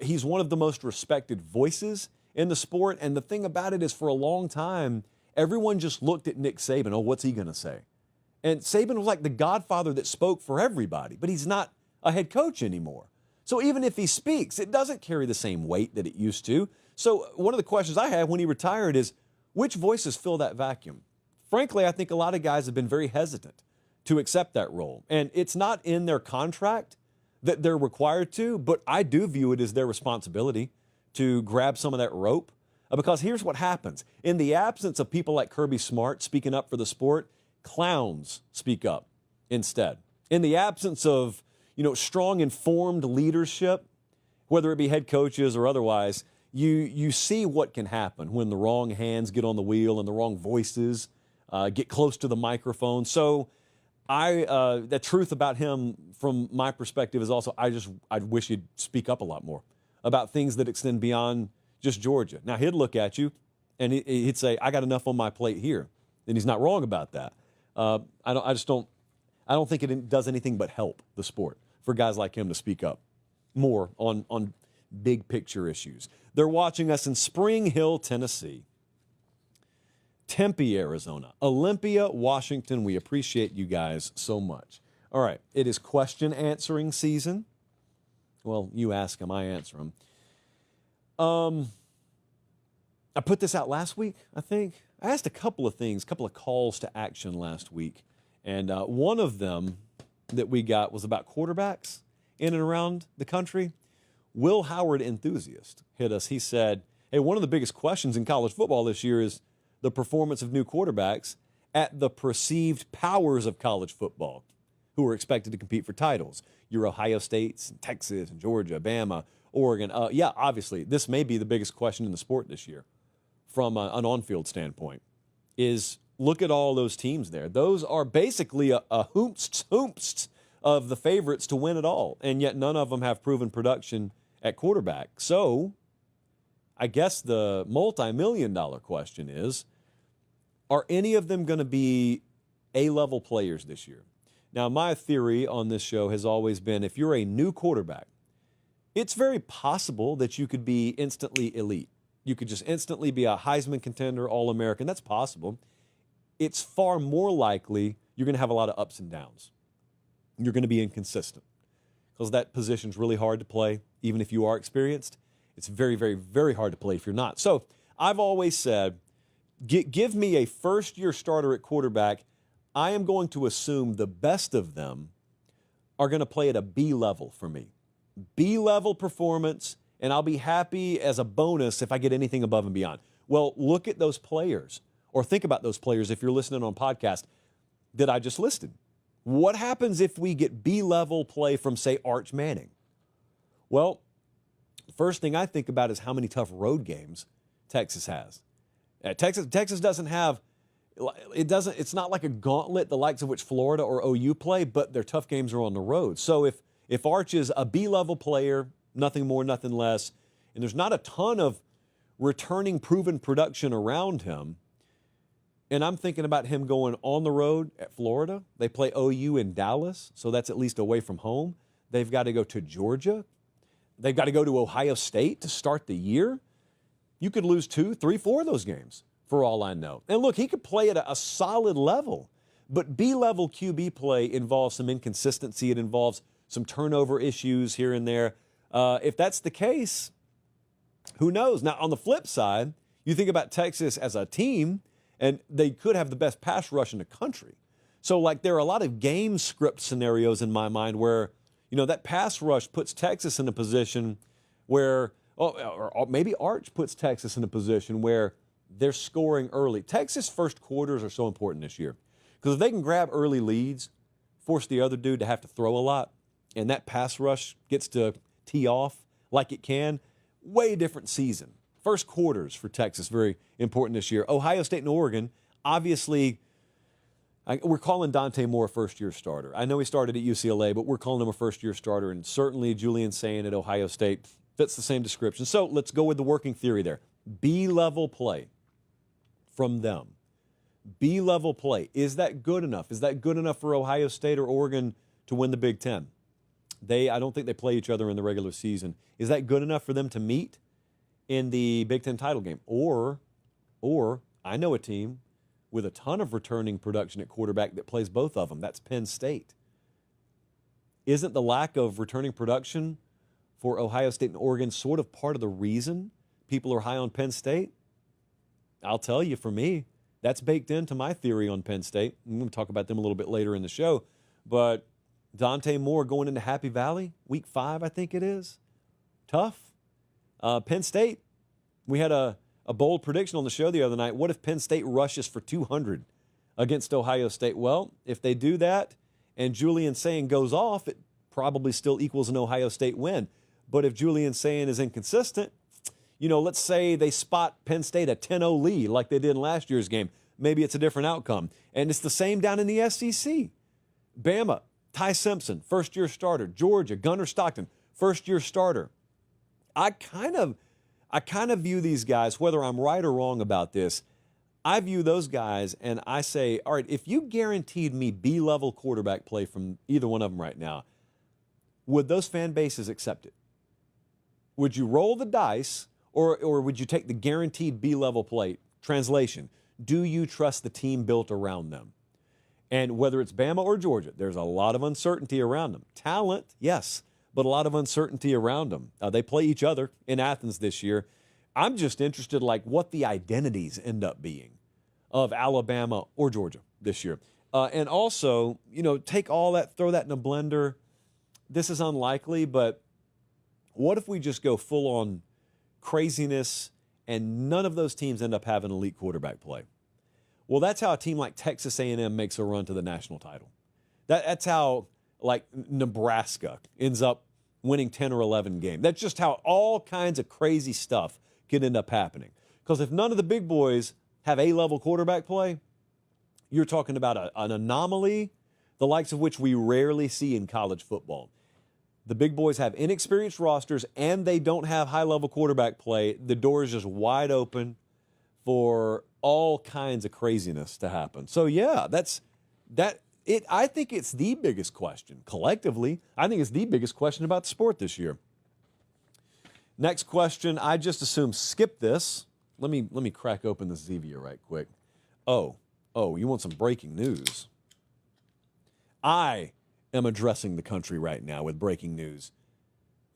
A: He's one of the most respected voices in the sport, and the thing about it is, for a long time, everyone just looked at Nick Saban. Oh, what's he going to say? And Saban was like the godfather that spoke for everybody, but he's not a head coach anymore. So even if he speaks, it doesn't carry the same weight that it used to. So one of the questions I had when he retired is, which voices fill that vacuum? Frankly, I think a lot of guys have been very hesitant to accept that role. And it's not in their contract that they're required to, but I do view it as their responsibility to grab some of that rope. Because here's what happens. In the absence of people like Kirby Smart speaking up for the sport, clowns speak up instead. In the absence of, strong, informed leadership, whether it be head coaches or otherwise, you see what can happen when the wrong hands get on the wheel and the wrong voices get close to the microphone. So the truth about him from my perspective is also I wish he'd speak up a lot more about things that extend beyond just Georgia. Now, he'd look at you and he'd say, I got enough on my plate here. And he's not wrong about that. I don't think it does anything but help the sport for guys like him to speak up more on big picture issues. They're watching us in Spring Hill, Tennessee, Tempe, Arizona, Olympia, Washington. We appreciate you guys so much. All right, it is question answering season. Well, you ask them, I answer them. I put this out last week, I think. I asked a couple of things, a couple of calls to action last week. And one of them that we got was about quarterbacks in and around the country. Will Howard Enthusiast hit us. He said, hey, one of the biggest questions in college football this year is the performance of new quarterbacks at the perceived powers of college football who are expected to compete for titles. Your Ohio States, and Texas, and Georgia, Bama, Oregon. Yeah, obviously, this may be the biggest question in the sport this year from an on-field standpoint, is look at all those teams there. Those are basically a hoomsts of the favorites to win it all, and yet none of them have proven production at quarterback. So I guess the multi-million-dollar question is, are any of them going to be A-level players this year? Now, my theory on this show has always been, if you're a new quarterback, it's very possible that you could be instantly elite. You could just instantly be a Heisman contender, All-American. That's possible. It's far more likely you're going to have a lot of ups and downs. You're going to be inconsistent because that position's really hard to play, even if you are experienced. It's very, very, very hard to play if you're not. So I've always said, give me a first-year starter at quarterback. I am going to assume the best of them are going to play at a B level for me. B-level performance, and I'll be happy as a bonus if I get anything above and beyond. Well, look at those players. Or think about those players if you're listening on podcast that I just listed. What happens if we get B-level play from, say, Arch Manning? Well, first thing I think about is how many tough road games Texas has. Texas doesn't have, it's not like a gauntlet, the likes of which Florida or OU play, but their tough games are on the road. So if Arch is a B-level player, nothing more, nothing less, and there's not a ton of returning proven production around him, and I'm thinking about him going on the road at Florida. They play OU in Dallas, so that's at least away from home. They've got to go to Georgia. They've got to go to Ohio State to start the year. You could lose 2, 3, 4 of those games for all I know. And look, he could play at a solid level, but B-level QB play involves some inconsistency. It involves some turnover issues here and there. If that's the case, who knows? Now, on the flip side, you think about Texas as a team, and they could have the best pass rush in the country. So, like, there are a lot of game script scenarios in my mind where, that pass rush puts Texas in a position where, or maybe Arch puts Texas in a position where they're scoring early. Texas first quarters are so important this year because if they can grab early leads, force the other dude to have to throw a lot, and that pass rush gets to tee off like it can, way different season. First quarters for Texas, very important this year. Ohio State and Oregon, obviously, we're calling Dante Moore a first-year starter. I know he started at UCLA, but we're calling him a first-year starter, and certainly Julian Sayin at Ohio State fits the same description. So let's go with the working theory there. B-level play from them. B-level play. Is that good enough? Is that good enough for Ohio State or Oregon to win the Big Ten? I don't think they play each other in the regular season. Is that good enough for them to meet in the Big Ten title game? Or I know a team with a ton of returning production at quarterback that plays both of them. That's Penn State. Isn't the lack of returning production for Ohio State and Oregon sort of part of the reason people are high on Penn State? I'll tell you, for me, that's baked into my theory on Penn State. I'm going to talk about them a little bit later in the show. But Dante Moore going into Happy Valley, week 5, I think it is. Tough. Penn State, we had a bold prediction on the show the other night. What if Penn State rushes for 200 against Ohio State? Well, if they do that and Julian Sayin goes off, it probably still equals an Ohio State win. But if Julian Sayin is inconsistent, let's say they spot Penn State a 10-0 lead like they did in last year's game. Maybe it's a different outcome. And it's the same down in the SEC. Bama, Ty Simpson, first-year starter. Georgia, Gunnar Stockton, first-year starter. I kind of view these guys, whether I'm right or wrong about this, I view those guys and I say, all right, if you guaranteed me B-level quarterback play from either one of them right now, would those fan bases accept it? Would you roll the dice or would you take the guaranteed B-level play? Translation, do you trust the team built around them? And whether it's Bama or Georgia, there's a lot of uncertainty around them. Talent, yes, but a lot of uncertainty around them. They play each other in Athens this year. I'm just interested what the identities end up being of Alabama or Georgia this year. And also, take all that, throw that in a blender. This is unlikely, but what if we just go full on craziness and none of those teams end up having elite quarterback play? Well, that's how a team like Texas A&M makes a run to the national title. That's how, Nebraska ends up winning 10 or 11 games. That's just how all kinds of crazy stuff can end up happening. Because if none of the big boys have A-level quarterback play, you're talking about an anomaly, the likes of which we rarely see in college football. The big boys have inexperienced rosters and they don't have high-level quarterback play. The door is just wide open for all kinds of craziness to happen. So, yeah, I think it's the biggest question. Collectively, I think it's the biggest question about the sport this year. Next question, I just assume skip this. Let me crack open the Zevia right quick. Oh, you want some breaking news? I am addressing the country right now with breaking news.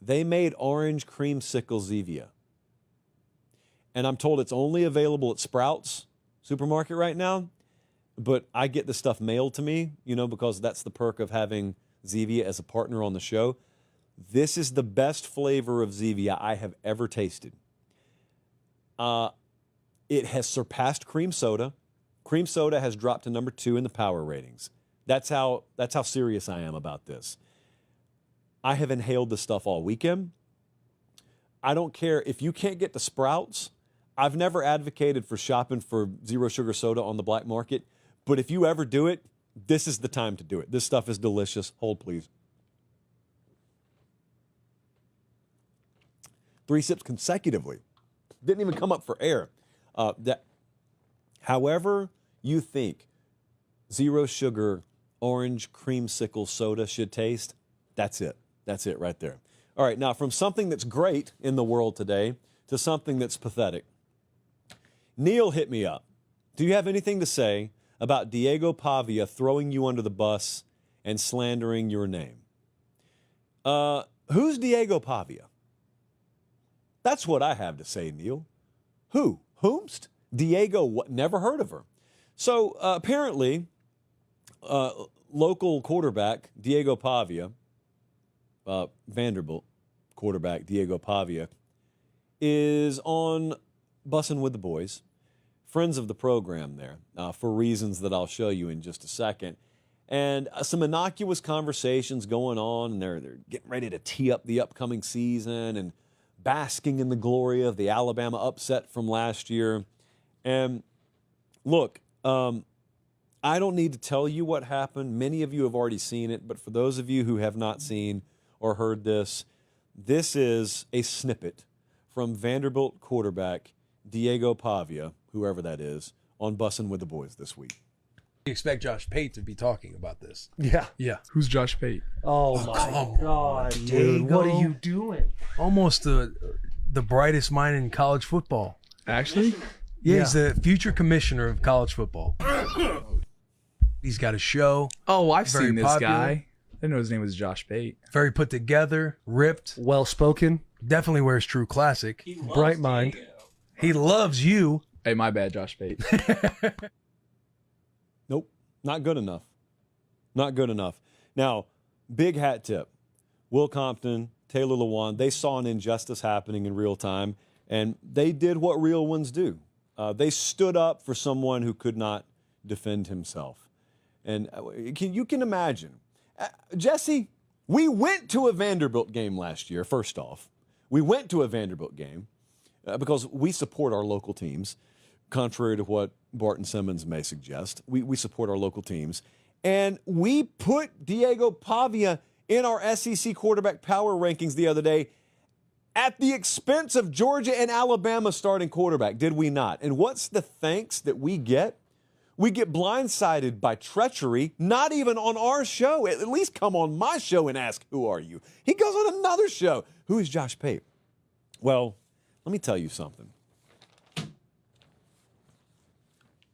A: They made orange creamsicle Zevia. And I'm told it's only available at Sprouts supermarket right now. But I get the stuff mailed to me, because that's the perk of having Zevia as a partner on the show. This is the best flavor of Zevia I have ever tasted. It has surpassed cream soda. Cream soda has dropped to number 2 in the power ratings. That's how serious I am about this. I have inhaled this stuff all weekend. I don't care if you can't get to Sprouts. I've never advocated for shopping for zero sugar soda on the black market, but if you ever do it, this is the time to do it. This stuff is delicious. Hold, please. 3 sips consecutively. Didn't even come up for air. However you think zero sugar orange creamsicle soda should taste, that's it. That's it right there. All right, now from something that's great in the world today to something that's pathetic. Neil hit me up. Do you have anything to say about Diego Pavia throwing you under the bus and slandering your name? Who's Diego Pavia? That's what I have to say, Neil. Who? Whomst? Diego, what? Never heard of her. So apparently, local quarterback Diego Pavia, Vanderbilt quarterback Diego Pavia, is on Bussin' with the Boys, friends of the program there, for reasons that I'll show you in just a second. And some innocuous conversations going on, and they're getting ready to tee up the upcoming season and basking in the glory of the Alabama upset from last year. And look, I don't need to tell you what happened. Many of you have already seen it, but for those of you who have not seen or heard this, this is a snippet from Vanderbilt quarterback Diego Pavia, whoever that is, on Bussin' with the Boys this week.
B: You expect Josh Pate to be talking about this.
C: Yeah.
B: Yeah.
D: Who's Josh Pate?
C: Oh my God, dude. What are you doing?
B: Almost the brightest mind in college football.
D: Actually?
B: Yeah, he's the future commissioner of college football. He's got a show.
D: Oh, I've
B: Very
D: seen this
B: popular.
D: guy. I didn't know his name was Josh Pate.
B: Very put together, ripped.
C: Well spoken,
B: Definitely wears True Classic.
C: bright mind.
B: He loves you.
D: Hey, my bad, Josh Pate.
A: Nope, not good enough. Not good enough. Now, big hat tip. Will Compton, Taylor Lewan, they saw an injustice happening in real time, and they did what real ones do. They stood up for someone who could not defend himself. And you can imagine. Jesse, we went to a Vanderbilt game last year, first off. We went to a Vanderbilt game because we support our local teams, contrary to what Barton Simmons may suggest. We support our local teams. And we put Diego Pavia in our SEC quarterback power rankings the other day at the expense of Georgia and Alabama starting quarterback, did we not? And what's the thanks that we get? We get blindsided by treachery, not even on our show. At least come on my show and ask, who are you? He goes on another show. Who is Josh Pate? Well, let me tell you something.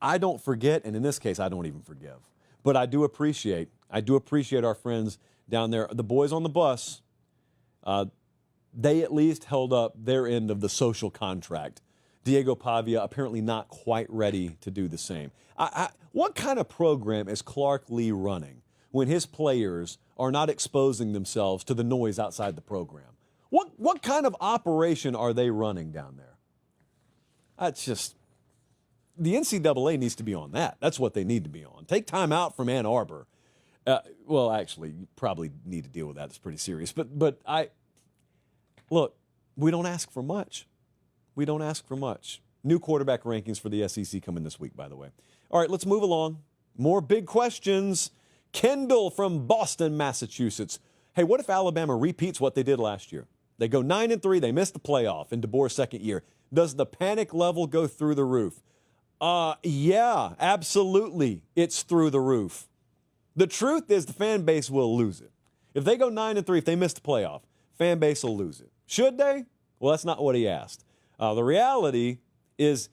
A: I don't forget, and in this case, I don't even forgive. But I do appreciate our friends down there. The boys on the bus, they at least held up their end of the social contract. Diego Pavia apparently not quite ready to do the same. What kind of program is Clark Lee running when his players are not exposing themselves to the noise outside the program? What kind of operation are they running down there? That's just, the NCAA needs to be on that. That's what they need to be on. Take time out from Ann Arbor. Well, actually, you probably need to deal with that. It's pretty serious. But look, we don't ask for much. We don't ask for much. New quarterback rankings for the SEC coming this week, by the way. All right, let's move along. More big questions. Kendall from Boston, Massachusetts. Hey, what if Alabama repeats what they did last year? They go 9-3, they miss the playoff in DeBoer's second year. Does the panic level go through the roof? Yeah, absolutely. It's through the roof. The truth is the fan base will lose it. If they go 9-3, if they miss the playoff, fan base will lose it. Should they? Well, that's not what he asked. The reality is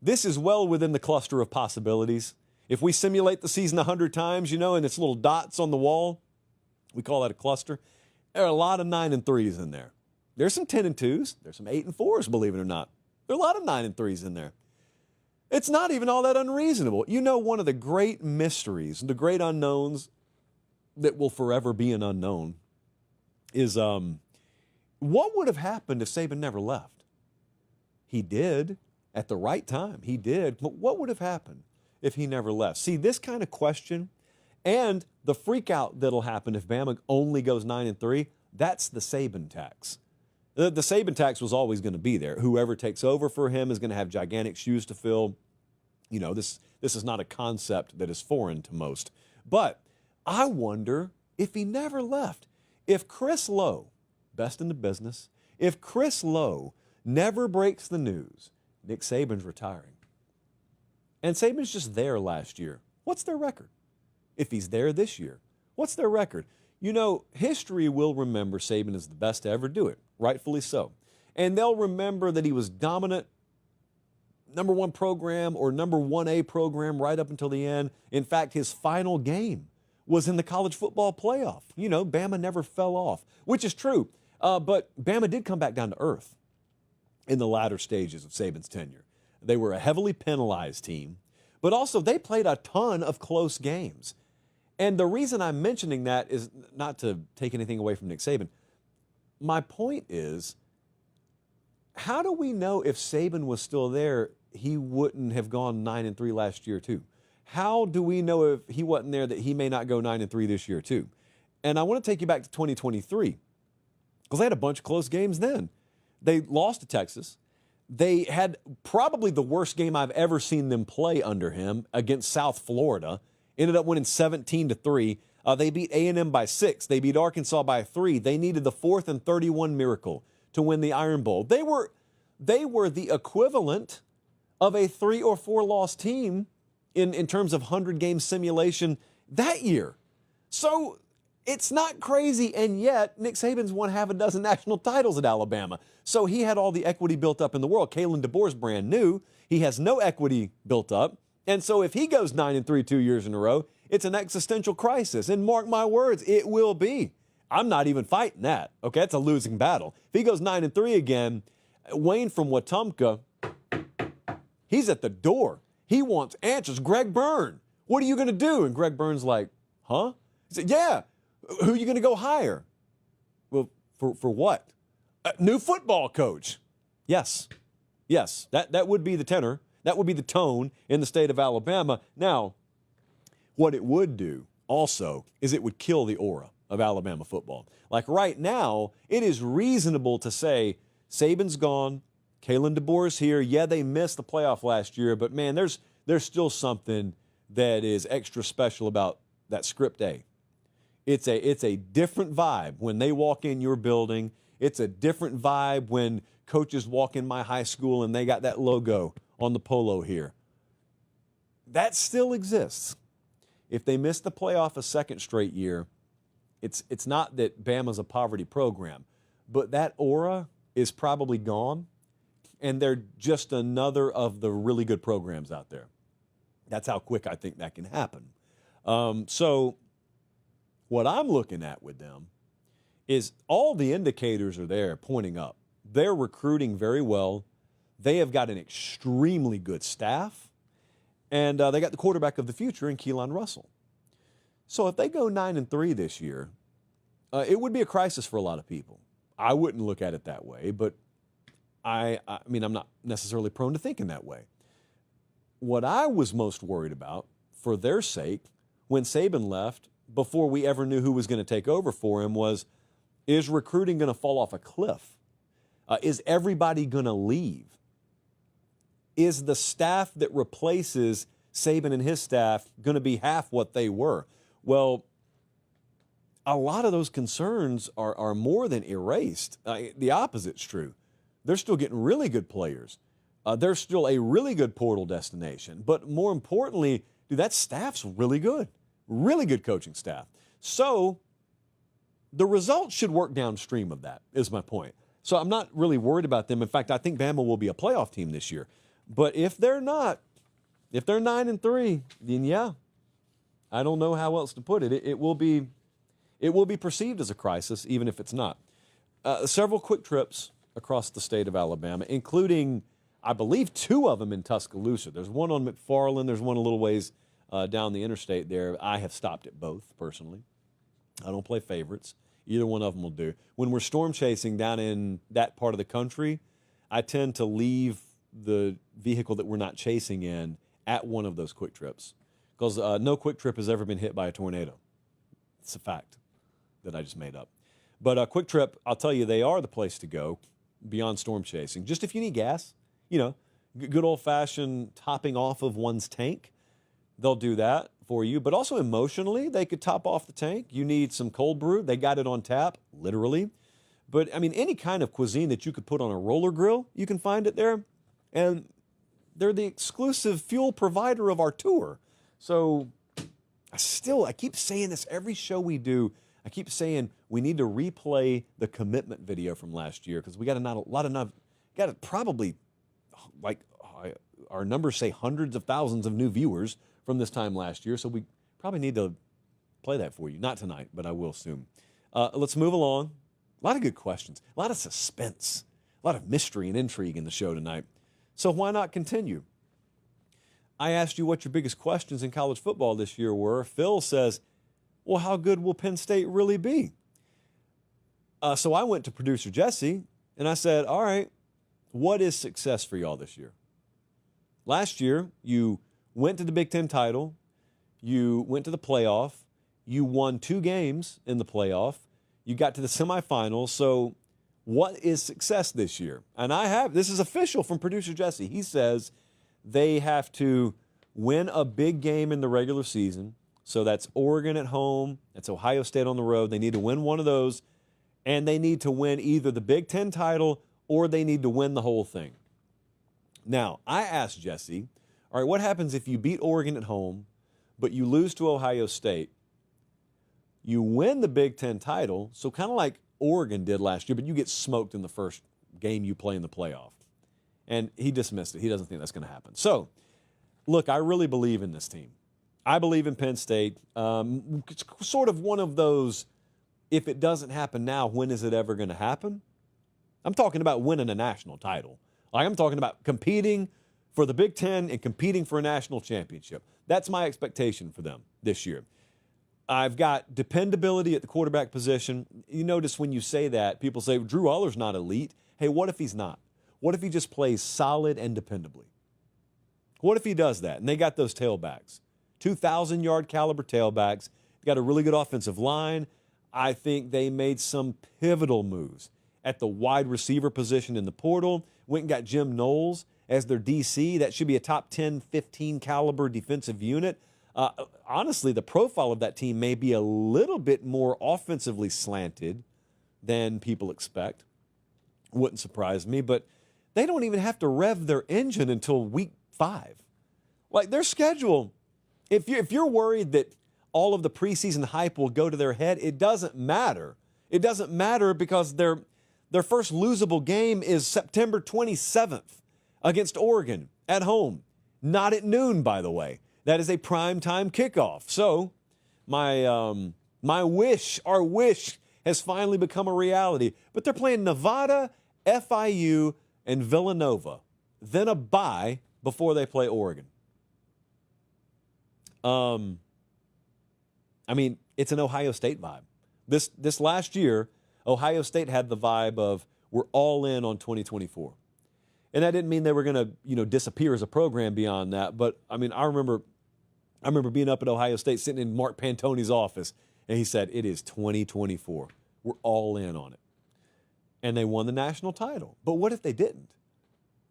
A: this is well within the cluster of possibilities. If we simulate the season 100 times, and it's little dots on the wall, we call that a cluster. There are a lot of 9-3s in there. There's some 10-2s. There's some 8-4s, believe it or not. There are a lot of 9-3s in there. It's not even all that unreasonable. One of the great mysteries, the great unknowns that will forever be an unknown is what would have happened if Saban never left? He did at the right time. He did. But what would have happened? if he never left? See, this kind of question and the freak out that'll happen if Bama only goes 9-3, that's the Saban tax. The Saban tax was always going to be there. Whoever takes over for him is going to have gigantic shoes to fill. You know, this is not a concept that is foreign to most. But I wonder if he never left. If Chris Lowe, best in the business, if Chris Lowe never breaks the news, Nick Saban's retiring. And Saban's just there last year. What's their record? If he's there this year, what's their record? You know, history will remember Saban as the best to ever do it, rightfully so. And they'll remember that he was dominant, number one program or number 1A program right up until the end. In fact, his final game was in the college football playoff. You know, Bama never fell off, which is true. But Bama did come back down to earth in the latter stages of Saban's tenure. They were a heavily penalized team, but also they played a ton of close games. And the reason I'm mentioning that is not to take anything away from Nick Saban. My point is, how do we know if Saban was still there, he wouldn't have gone 9-3 last year too? How do we know if he wasn't there that he may not go 9-3 this year too? And I want to take you back to 2023 because they had a bunch of close games then. They lost to Texas. They had probably the worst game I've ever seen them play under him against South Florida. Ended up winning 17-3. They beat A&M by 6. They beat Arkansas by 3. They needed the 4th and 31 miracle to win the Iron Bowl. They were the equivalent of a 3 or 4 loss team in terms of 100-game simulation that year. So it's not crazy, and yet Nick Saban's won half a dozen national titles at Alabama. So he had all the equity built up in the world. Kalen DeBoer's brand new. He has no equity built up. And so if he goes 9-3 2 years in a row, it's an existential crisis. And mark my words, it will be. I'm not even fighting that. Okay, it's a losing battle. If he goes 9-3 again, Wayne from Wetumpka, he's at the door. He wants answers. Greg Byrne, what are you going to do? And Greg Byrne's like, huh? He said, yeah, who are you going to go hire? Well, for what? A new football coach. Yes, that would be the tenor. That would be the tone in the state of Alabama. Now, what it would do also is it would kill the aura of Alabama football. Like right now, it is reasonable to say Saban's gone, Kalen DeBoer's here. Yeah, they missed the playoff last year, but man, there's still something that is extra special about that script A. It's a different vibe when they walk in your building. It's a different vibe when coaches walk in my high school and they got that logo on the polo here. That still exists. If they miss the playoff a second straight year, it's not that Bama's a poverty program, but that aura is probably gone, and they're just another of the really good programs out there. That's how quick I think that can happen. So what I'm looking at with them is all the indicators are there pointing up. They're recruiting very well. They have got an extremely good staff, and they got the quarterback of the future in Keelan Russell. So if they go 9-3 this year, it would be a crisis for a lot of people. I wouldn't look at it that way, but I mean, I'm not necessarily prone to thinking that way. What I was most worried about, for their sake, when Saban left, before we ever knew who was going to take over for him, was, is recruiting going to fall off a cliff? Is everybody going to leave? Is the staff that replaces Saban and his staff going to be half what they were? Well, a lot of those concerns are more than erased. The opposite's true. They're still getting really good players. They're still a really good portal destination. But more importantly, dude, that staff's really good coaching staff. So the results should work downstream of that, is my point. So I'm not really worried about them. In fact, I think Bama will be a playoff team this year. But if they're not, if they're 9-3, then yeah, I don't know how else to put it. It will be perceived as a crisis, even if it's not. Several quick trips across the state of Alabama, including, I believe, 2 of them in Tuscaloosa. There's one on McFarland. There's one a little ways down the interstate there. I have stopped at both, personally. I don't play favorites. Either one of them will do. When we're storm chasing down in that part of the country, I tend to leave the vehicle that we're not chasing in at one of those quick trips, because no quick trip has ever been hit by a tornado. It's a fact that I just made up. But Quick Trip, I'll tell you, they are the place to go beyond storm chasing. Just if you need gas, good old-fashioned topping off of one's tank, they'll do that for you. But also emotionally, they could top off the tank. You need some cold brew, they got it on tap, literally. But, I mean, any kind of cuisine that you could put on a roller grill, you can find it there. And they're the exclusive fuel provider of our tour. So I keep saying this every show we do. I keep saying we need to replay the commitment video from last year, because we got probably, like, our numbers say hundreds of thousands of new viewers from this time last year. So we probably need to play that for you. Not tonight, but I will soon. Let's move along. A lot of good questions, a lot of suspense, a lot of mystery and intrigue in the show tonight. So why not continue? I asked you what your biggest questions in college football this year were. Phil says, well, how good will Penn State really be? So I went to producer Jesse, and I said, all right, what is success for y'all this year? Last year, you went to the Big Ten title. You went to the playoff. You won 2 games in the playoff. You got to the semifinals. So what is success this year? And this is official from producer Jesse. He says they have to win a big game in the regular season. So that's Oregon at home. That's Ohio State on the road. They need to win one of those. And they need to win either the Big Ten title or they need to win the whole thing. Now, I asked Jesse, all right, what happens if you beat Oregon at home, but you lose to Ohio State? You win the Big Ten title, so kind of like Oregon did last year, but you get smoked in the first game you play in the playoff. And he dismissed it. He doesn't think that's going to happen. So, look, I really believe in this team. I believe in Penn State. It's sort of one of those, if it doesn't happen now, when is it ever going to happen? I'm talking about winning a national title. Like, I'm talking about competing for the Big Ten and competing for a national championship. That's my expectation for them this year. I've got dependability at the quarterback position. You notice when you say that, people say, Drew Aller's not elite. Hey, what if he's not? What if he just plays solid and dependably? What if he does that? And they got those tailbacks, 2,000-yard caliber tailbacks. They got a really good offensive line. I think they made some pivotal moves at the wide receiver position in the portal. Went and got Jim Knowles as their DC. That should be a top 10, 15 caliber defensive unit. Honestly, the profile of that team may be a little bit more offensively slanted than people expect. Wouldn't surprise me, but they don't even have to rev their engine until week 5. Like, their schedule, if you're worried that all of the preseason hype will go to their head, it doesn't matter. It doesn't matter because their first losable game is September 27th against Oregon at home. Not at noon, by the way. That is a primetime kickoff. So our wish has finally become a reality. But they're playing Nevada, FIU, and Villanova. Then a bye before they play Oregon. I mean, it's an Ohio State vibe. This last year, Ohio State had the vibe of we're all in on 2024. And that didn't mean they were going to, disappear as a program beyond that. But, I mean, I remember being up at Ohio State sitting in Mark Pantoni's office, and he said, it is 2024. We're all in on it. And they won the national title. But what if they didn't?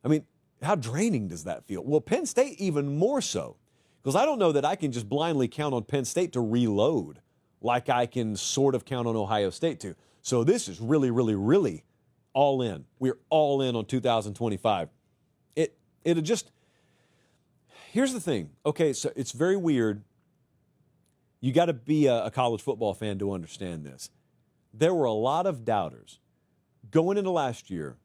A: I mean, how draining does that feel? Well, Penn State even more so. Because I don't know that I can just blindly count on Penn State to reload like I can sort of count on Ohio State to. So this is really, really, really all in. We're all in on 2025. It'll just... Here's the thing. Okay, so it's very weird. You got to be a college football fan to understand this. There were a lot of doubters. Going into last year,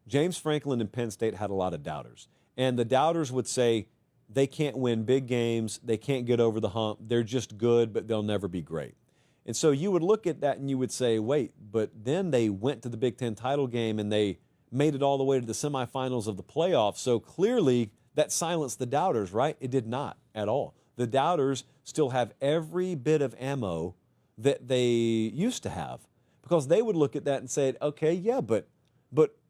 A: James Franklin and Penn State had a lot of doubters. And the doubters would say they can't win big games, they can't get over the hump, they're just good, but they'll never be great. And so you would look at that and you would say, wait, but then they went to the Big Ten title game and they made it all the way to the semifinals of the playoffs. So clearly that silenced the doubters, right? It did not at all. The doubters still have every bit of ammo that they used to have because they would look at that and say, okay, yeah, but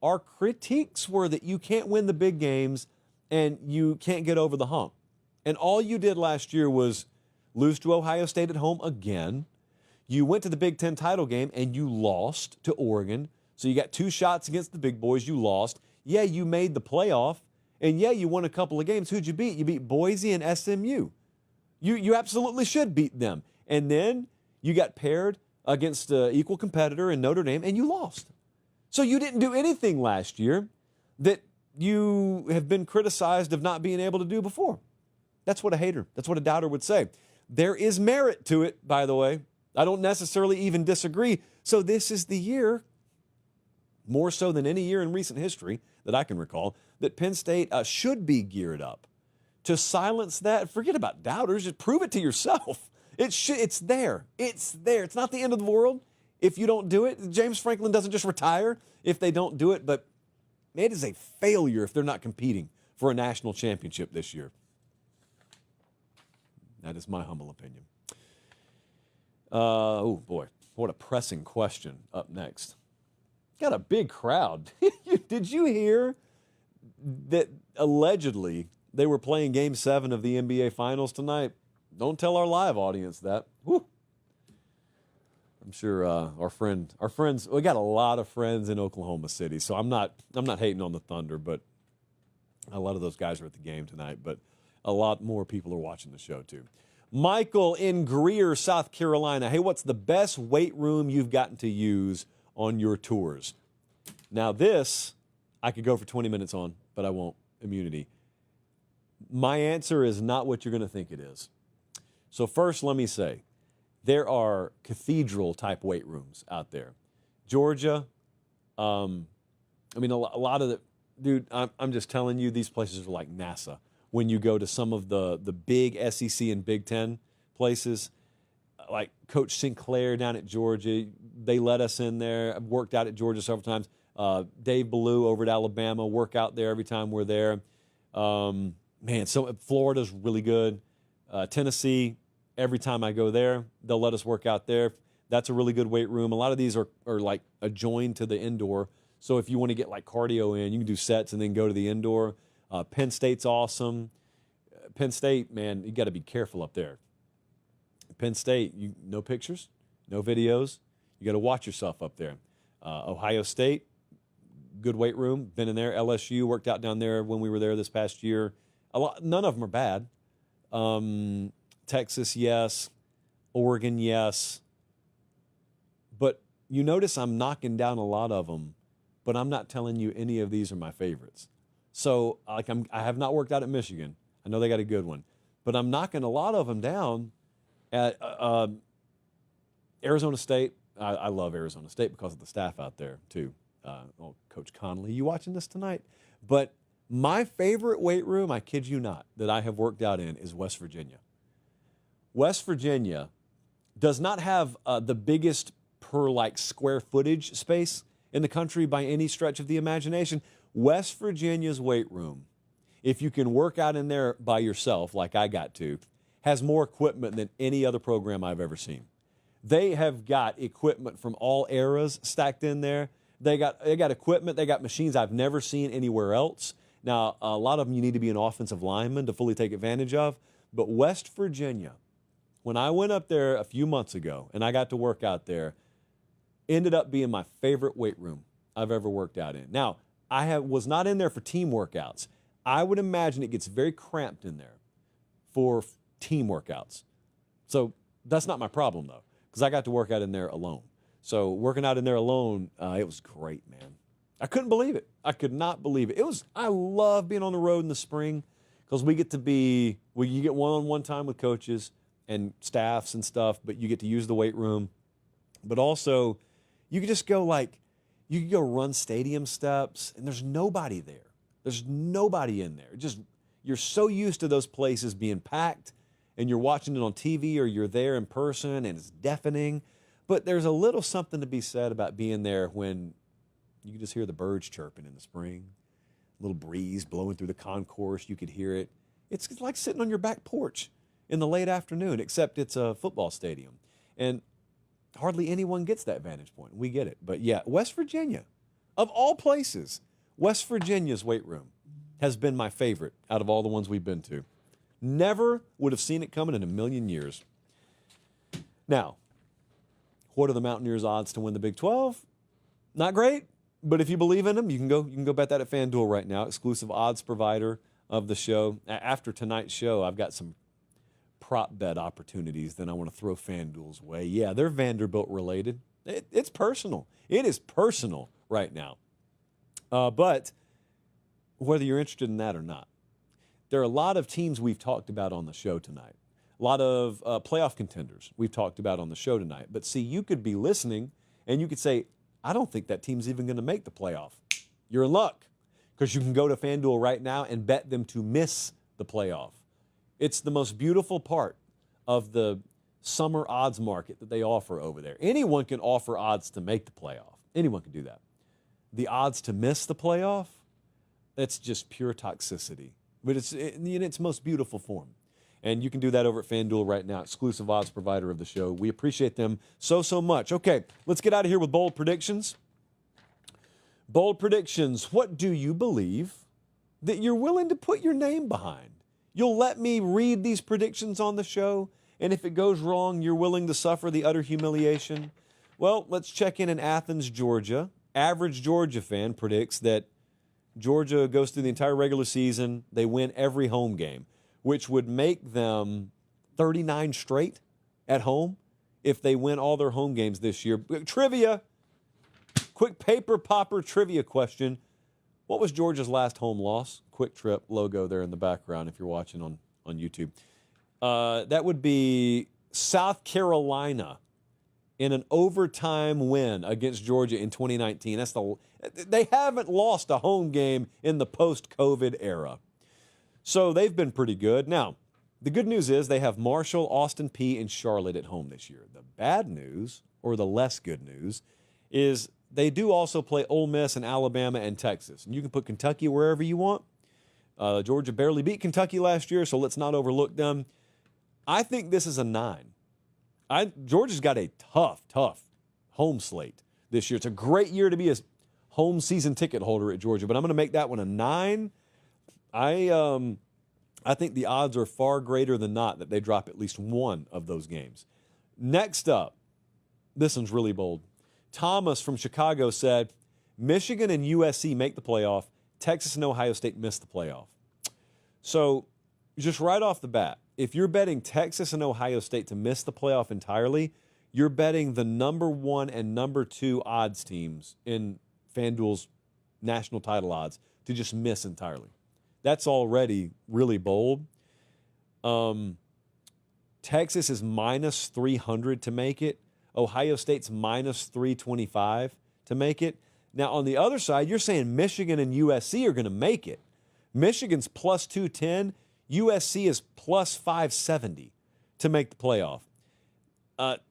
A: our critiques were that you can't win the big games and you can't get over the hump. And all you did last year was lose to Ohio State at home again. You went to the Big Ten title game and you lost to Oregon. So you got 2 shots against the big boys. You lost. Yeah, you made the playoff. And yeah, you won a couple of games. Who'd you beat? You beat Boise and SMU. You absolutely should beat them. And then you got paired against an equal competitor in Notre Dame and you lost. So you didn't do anything last year that you have been criticized of not being able to do before. That's what a hater, that's what a doubter would say. There is merit to it, by the way. I don't necessarily even disagree. So this is the year, more so than any year in recent history that I can recall, that Penn State should be geared up to silence that. Forget about doubters. Just prove it to yourself. It's there. It's there. It's not the end of the world if you don't do it. James Franklin doesn't just retire if they don't do it, but it is a failure if they're not competing for a national championship this year. That is my humble opinion. Oh, boy. What a pressing question up next. Got a big crowd. Did you hear that allegedly they were playing Game 7 of the NBA Finals tonight? Don't tell our live audience that. Woo. I'm sure our friends, we got a lot of friends in Oklahoma City, so I'm not hating on the Thunder, but a lot of those guys are at the game tonight, but a lot more people are watching the show too. Michael in Greer, South Carolina. Hey, what's the best weight room you've gotten to use on your tours? Now this, I could go for 20 minutes on, but I won't. Immunity. My answer is not what you're going to think it is. So first, let me say, there are cathedral-type weight rooms out there. Georgia, I mean, a lot of the, dude, I'm just telling you, these places are like NASA. When you go to some of the big SEC and Big Ten places, like Coach Sinclair down at Georgia, they let us in there. I've worked out at Georgia several times. Dave Ballou over at Alabama, work out there every time we're there. Man, so Florida's really good. Tennessee, every time I go there, they'll let us work out there. That's a really good weight room. A lot of these are like adjoined to the indoor. So if you want to get like cardio in, you can do sets and then go to the indoor. Penn State's awesome. Penn State, man, you got to be careful up there. Penn State, no pictures, no videos. You got to watch yourself up there. Ohio State, good weight room. Been in there. LSU, worked out down there when we were there this past year. None of them are bad. Texas, yes. Oregon, yes. But you notice I'm knocking down a lot of them, but I'm not telling you any of these are my favorites. So I have not worked out at Michigan. I know they got a good one. But I'm knocking a lot of them down at Arizona State. I love Arizona State because of the staff out there, too. Coach Conley, you watching this tonight? But my favorite weight room, I kid you not, that I have worked out in is West Virginia. West Virginia does not have the biggest per like square footage space in the country by any stretch of the imagination. West Virginia's weight room, if you can work out in there by yourself like I got to, has more equipment than any other program I've ever seen. They have got equipment from all eras stacked in there. They got equipment, they got machines I've never seen anywhere else. Now, a lot of them you need to be an offensive lineman to fully take advantage of. But West Virginia, when I went up there a few months ago and I got to work out there, ended up being my favorite weight room I've ever worked out in. Now, was not in there for team workouts. I would imagine it gets very cramped in there for team workouts. So that's not my problem, though, because I got to work out in there alone. So working out in there alone, it was great, man. I couldn't believe it. I could not believe it. I love being on the road in the spring because you get one-on-one time with coaches and staffs and stuff, but you get to use the weight room. But also, you can just go you can go run stadium steps, and there's nobody there. There's nobody in there. You're so used to those places being packed, and you're watching it on TV or you're there in person, and it's deafening. But there's a little something to be said about being there when you can just hear the birds chirping in the spring, a little breeze blowing through the concourse. You could hear it. It's like sitting on your back porch in the late afternoon, except it's a football stadium. And hardly anyone gets that vantage point. We get it. But yeah, West Virginia, of all places, West Virginia's weight room has been my favorite out of all the ones we've been to. Never would have seen it coming in a million years. Now, what are the Mountaineers' odds to win the Big 12? Not great, but if you believe in them, you can go bet that at FanDuel right now, exclusive odds provider of the show. After tonight's show, I've got some prop bet opportunities that I want to throw FanDuel's way. Yeah, they're Vanderbilt related. It's personal. It is personal right now. But whether you're interested in that or not, there are a lot of teams we've talked about on the show tonight. A lot of playoff contenders we've talked about on the show tonight. But see, you could be listening and you could say, I don't think that team's even going to make the playoff. You're in luck because you can go to FanDuel right now and bet them to miss the playoff. It's the most beautiful part of the summer odds market that they offer over there. Anyone can offer odds to make the playoff. Anyone can do that. The odds to miss the playoff, that's just pure toxicity. But it's in its most beautiful form. And you can do that over at FanDuel right now, exclusive odds provider of the show. We appreciate them so much. Okay, let's get out of here with bold predictions. Bold predictions. What do you believe that you're willing to put your name behind? You'll let me read these predictions on the show, and if it goes wrong, you're willing to suffer the utter humiliation? Well, let's check in Athens, Georgia. Average Georgia fan predicts that Georgia goes through the entire regular season. They win every home game, which would make them 39 straight at home if they win all their home games this year. Trivia, quick paper popper trivia question. What was Georgia's last home loss? Quick Trip logo there in the background if you're watching on YouTube. That would be South Carolina in an overtime win against Georgia in 2019. They haven't lost a home game in the post-COVID era. So they've been pretty good. Now, the good news is they have Marshall, Austin Peay, and Charlotte at home this year. The bad news, or the less good news, is they do also play Ole Miss and Alabama and Texas. And you can put Kentucky wherever you want. Georgia barely beat Kentucky last year, so let's not overlook them. I think this is a 9. Georgia's got a tough home slate this year. It's a great year to be a home season ticket holder at Georgia, but I'm going to make that one a 9. I think the odds are far greater than not that they drop at least one of those games. Next up, this one's really bold. Thomas from Chicago said, Michigan and USC make the playoff. Texas and Ohio State miss the playoff. So just right off the bat, if you're betting Texas and Ohio State to miss the playoff entirely, you're betting the number 1 and number 2 odds teams in FanDuel's national title odds to just miss entirely. That's already really bold. Texas is minus 300 to make it. Ohio State's minus 325 to make it. Now, on the other side, you're saying Michigan and USC are going to make it. Michigan's plus 210. USC is plus 570 to make the playoff.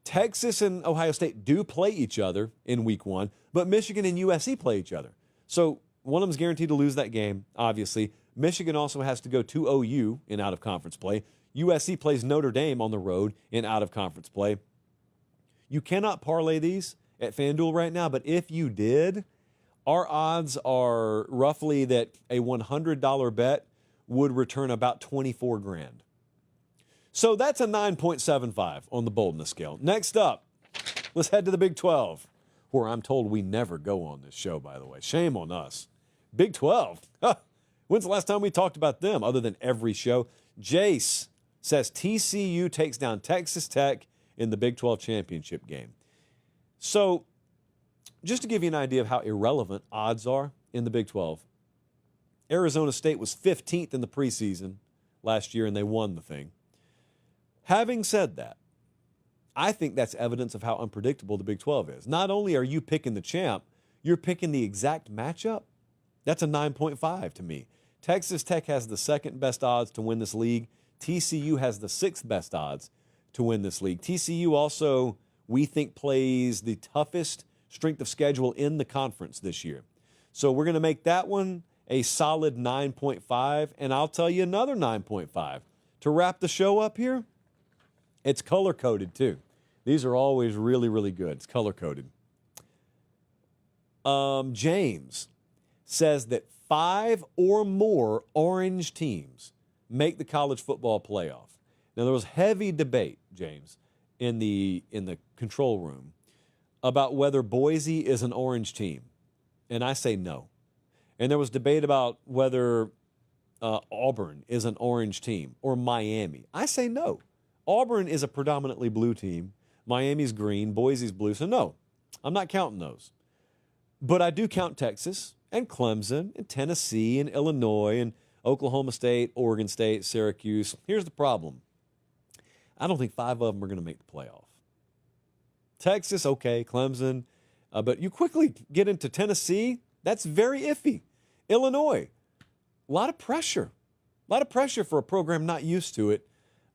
A: Texas and Ohio State do play each other in week 1, but Michigan and USC play each other. So one of them's guaranteed to lose that game, obviously. Michigan also has to go to OU in out-of-conference play. USC plays Notre Dame on the road in out-of-conference play. You cannot parlay these at FanDuel right now, but if you did, our odds are roughly that a $100 bet would return about $24,000. So that's a 9.75 on the boldness scale. Next up, let's head to the Big 12, where I'm told we never go on this show, by the way. Shame on us. Big 12. When's the last time we talked about them other than every show? Jace says TCU takes down Texas Tech in the Big 12 championship game. So just to give you an idea of how irrelevant odds are in the Big 12, Arizona State was 15th in the preseason last year, and they won the thing. Having said that, I think that's evidence of how unpredictable the Big 12 is. Not only are you picking the champ, you're picking the exact matchup. That's a 9.5 to me. Texas Tech has the second best odds to win this league. TCU has the 6th best odds to win this league. TCU also, we think, plays the toughest strength of schedule in the conference this year. So we're going to make that one a solid 9.5, and I'll tell you another 9.5. To wrap the show up here, it's color-coded too. These are always really, really good. It's color-coded. James says that 5 or more orange teams make the college football playoff. Now, there was heavy debate, James, in the control room about whether Boise is an orange team, and I say no. And there was debate about whether Auburn is an orange team or Miami. I say no. Auburn is a predominantly blue team. Miami's green. Boise's blue. So no, I'm not counting those. But I do count Texas and Clemson and Tennessee and Illinois and Oklahoma State, Oregon State, Syracuse. Here's the problem. I don't think 5 of them are going to make the playoff. Texas, okay, Clemson. But you quickly get into Tennessee, that's very iffy. Illinois, a lot of pressure. A lot of pressure for a program not used to it.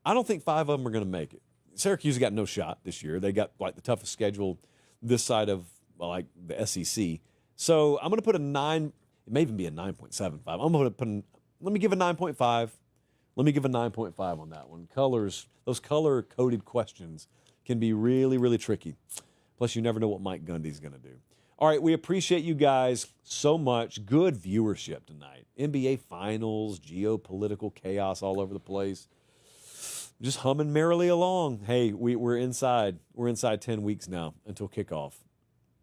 A: I don't think 5 of them are going to make it. Syracuse got no shot this year. They got like the toughest schedule this side of like the SEC. So I'm going to put a 9. It may even be a 9.75. I'm going to let me give a 9.5. Let me give a 9.5 on that one. Colors, those color-coded questions can be really, really tricky. Plus, you never know what Mike Gundy's going to do. All right, we appreciate you guys so much. Good viewership tonight. NBA Finals, geopolitical chaos all over the place. Just humming merrily along. Hey, we're inside. We're inside 10 weeks now until kickoff.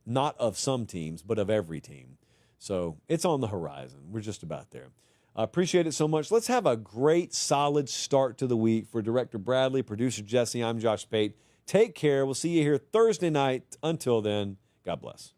A: Not of some teams, but of every team. So it's on the horizon. We're just about there. I appreciate it so much. Let's have a great, solid start to the week. For Director Bradley, Producer Jesse, I'm Josh Pate. Take care. We'll see you here Thursday night. Until then, God bless.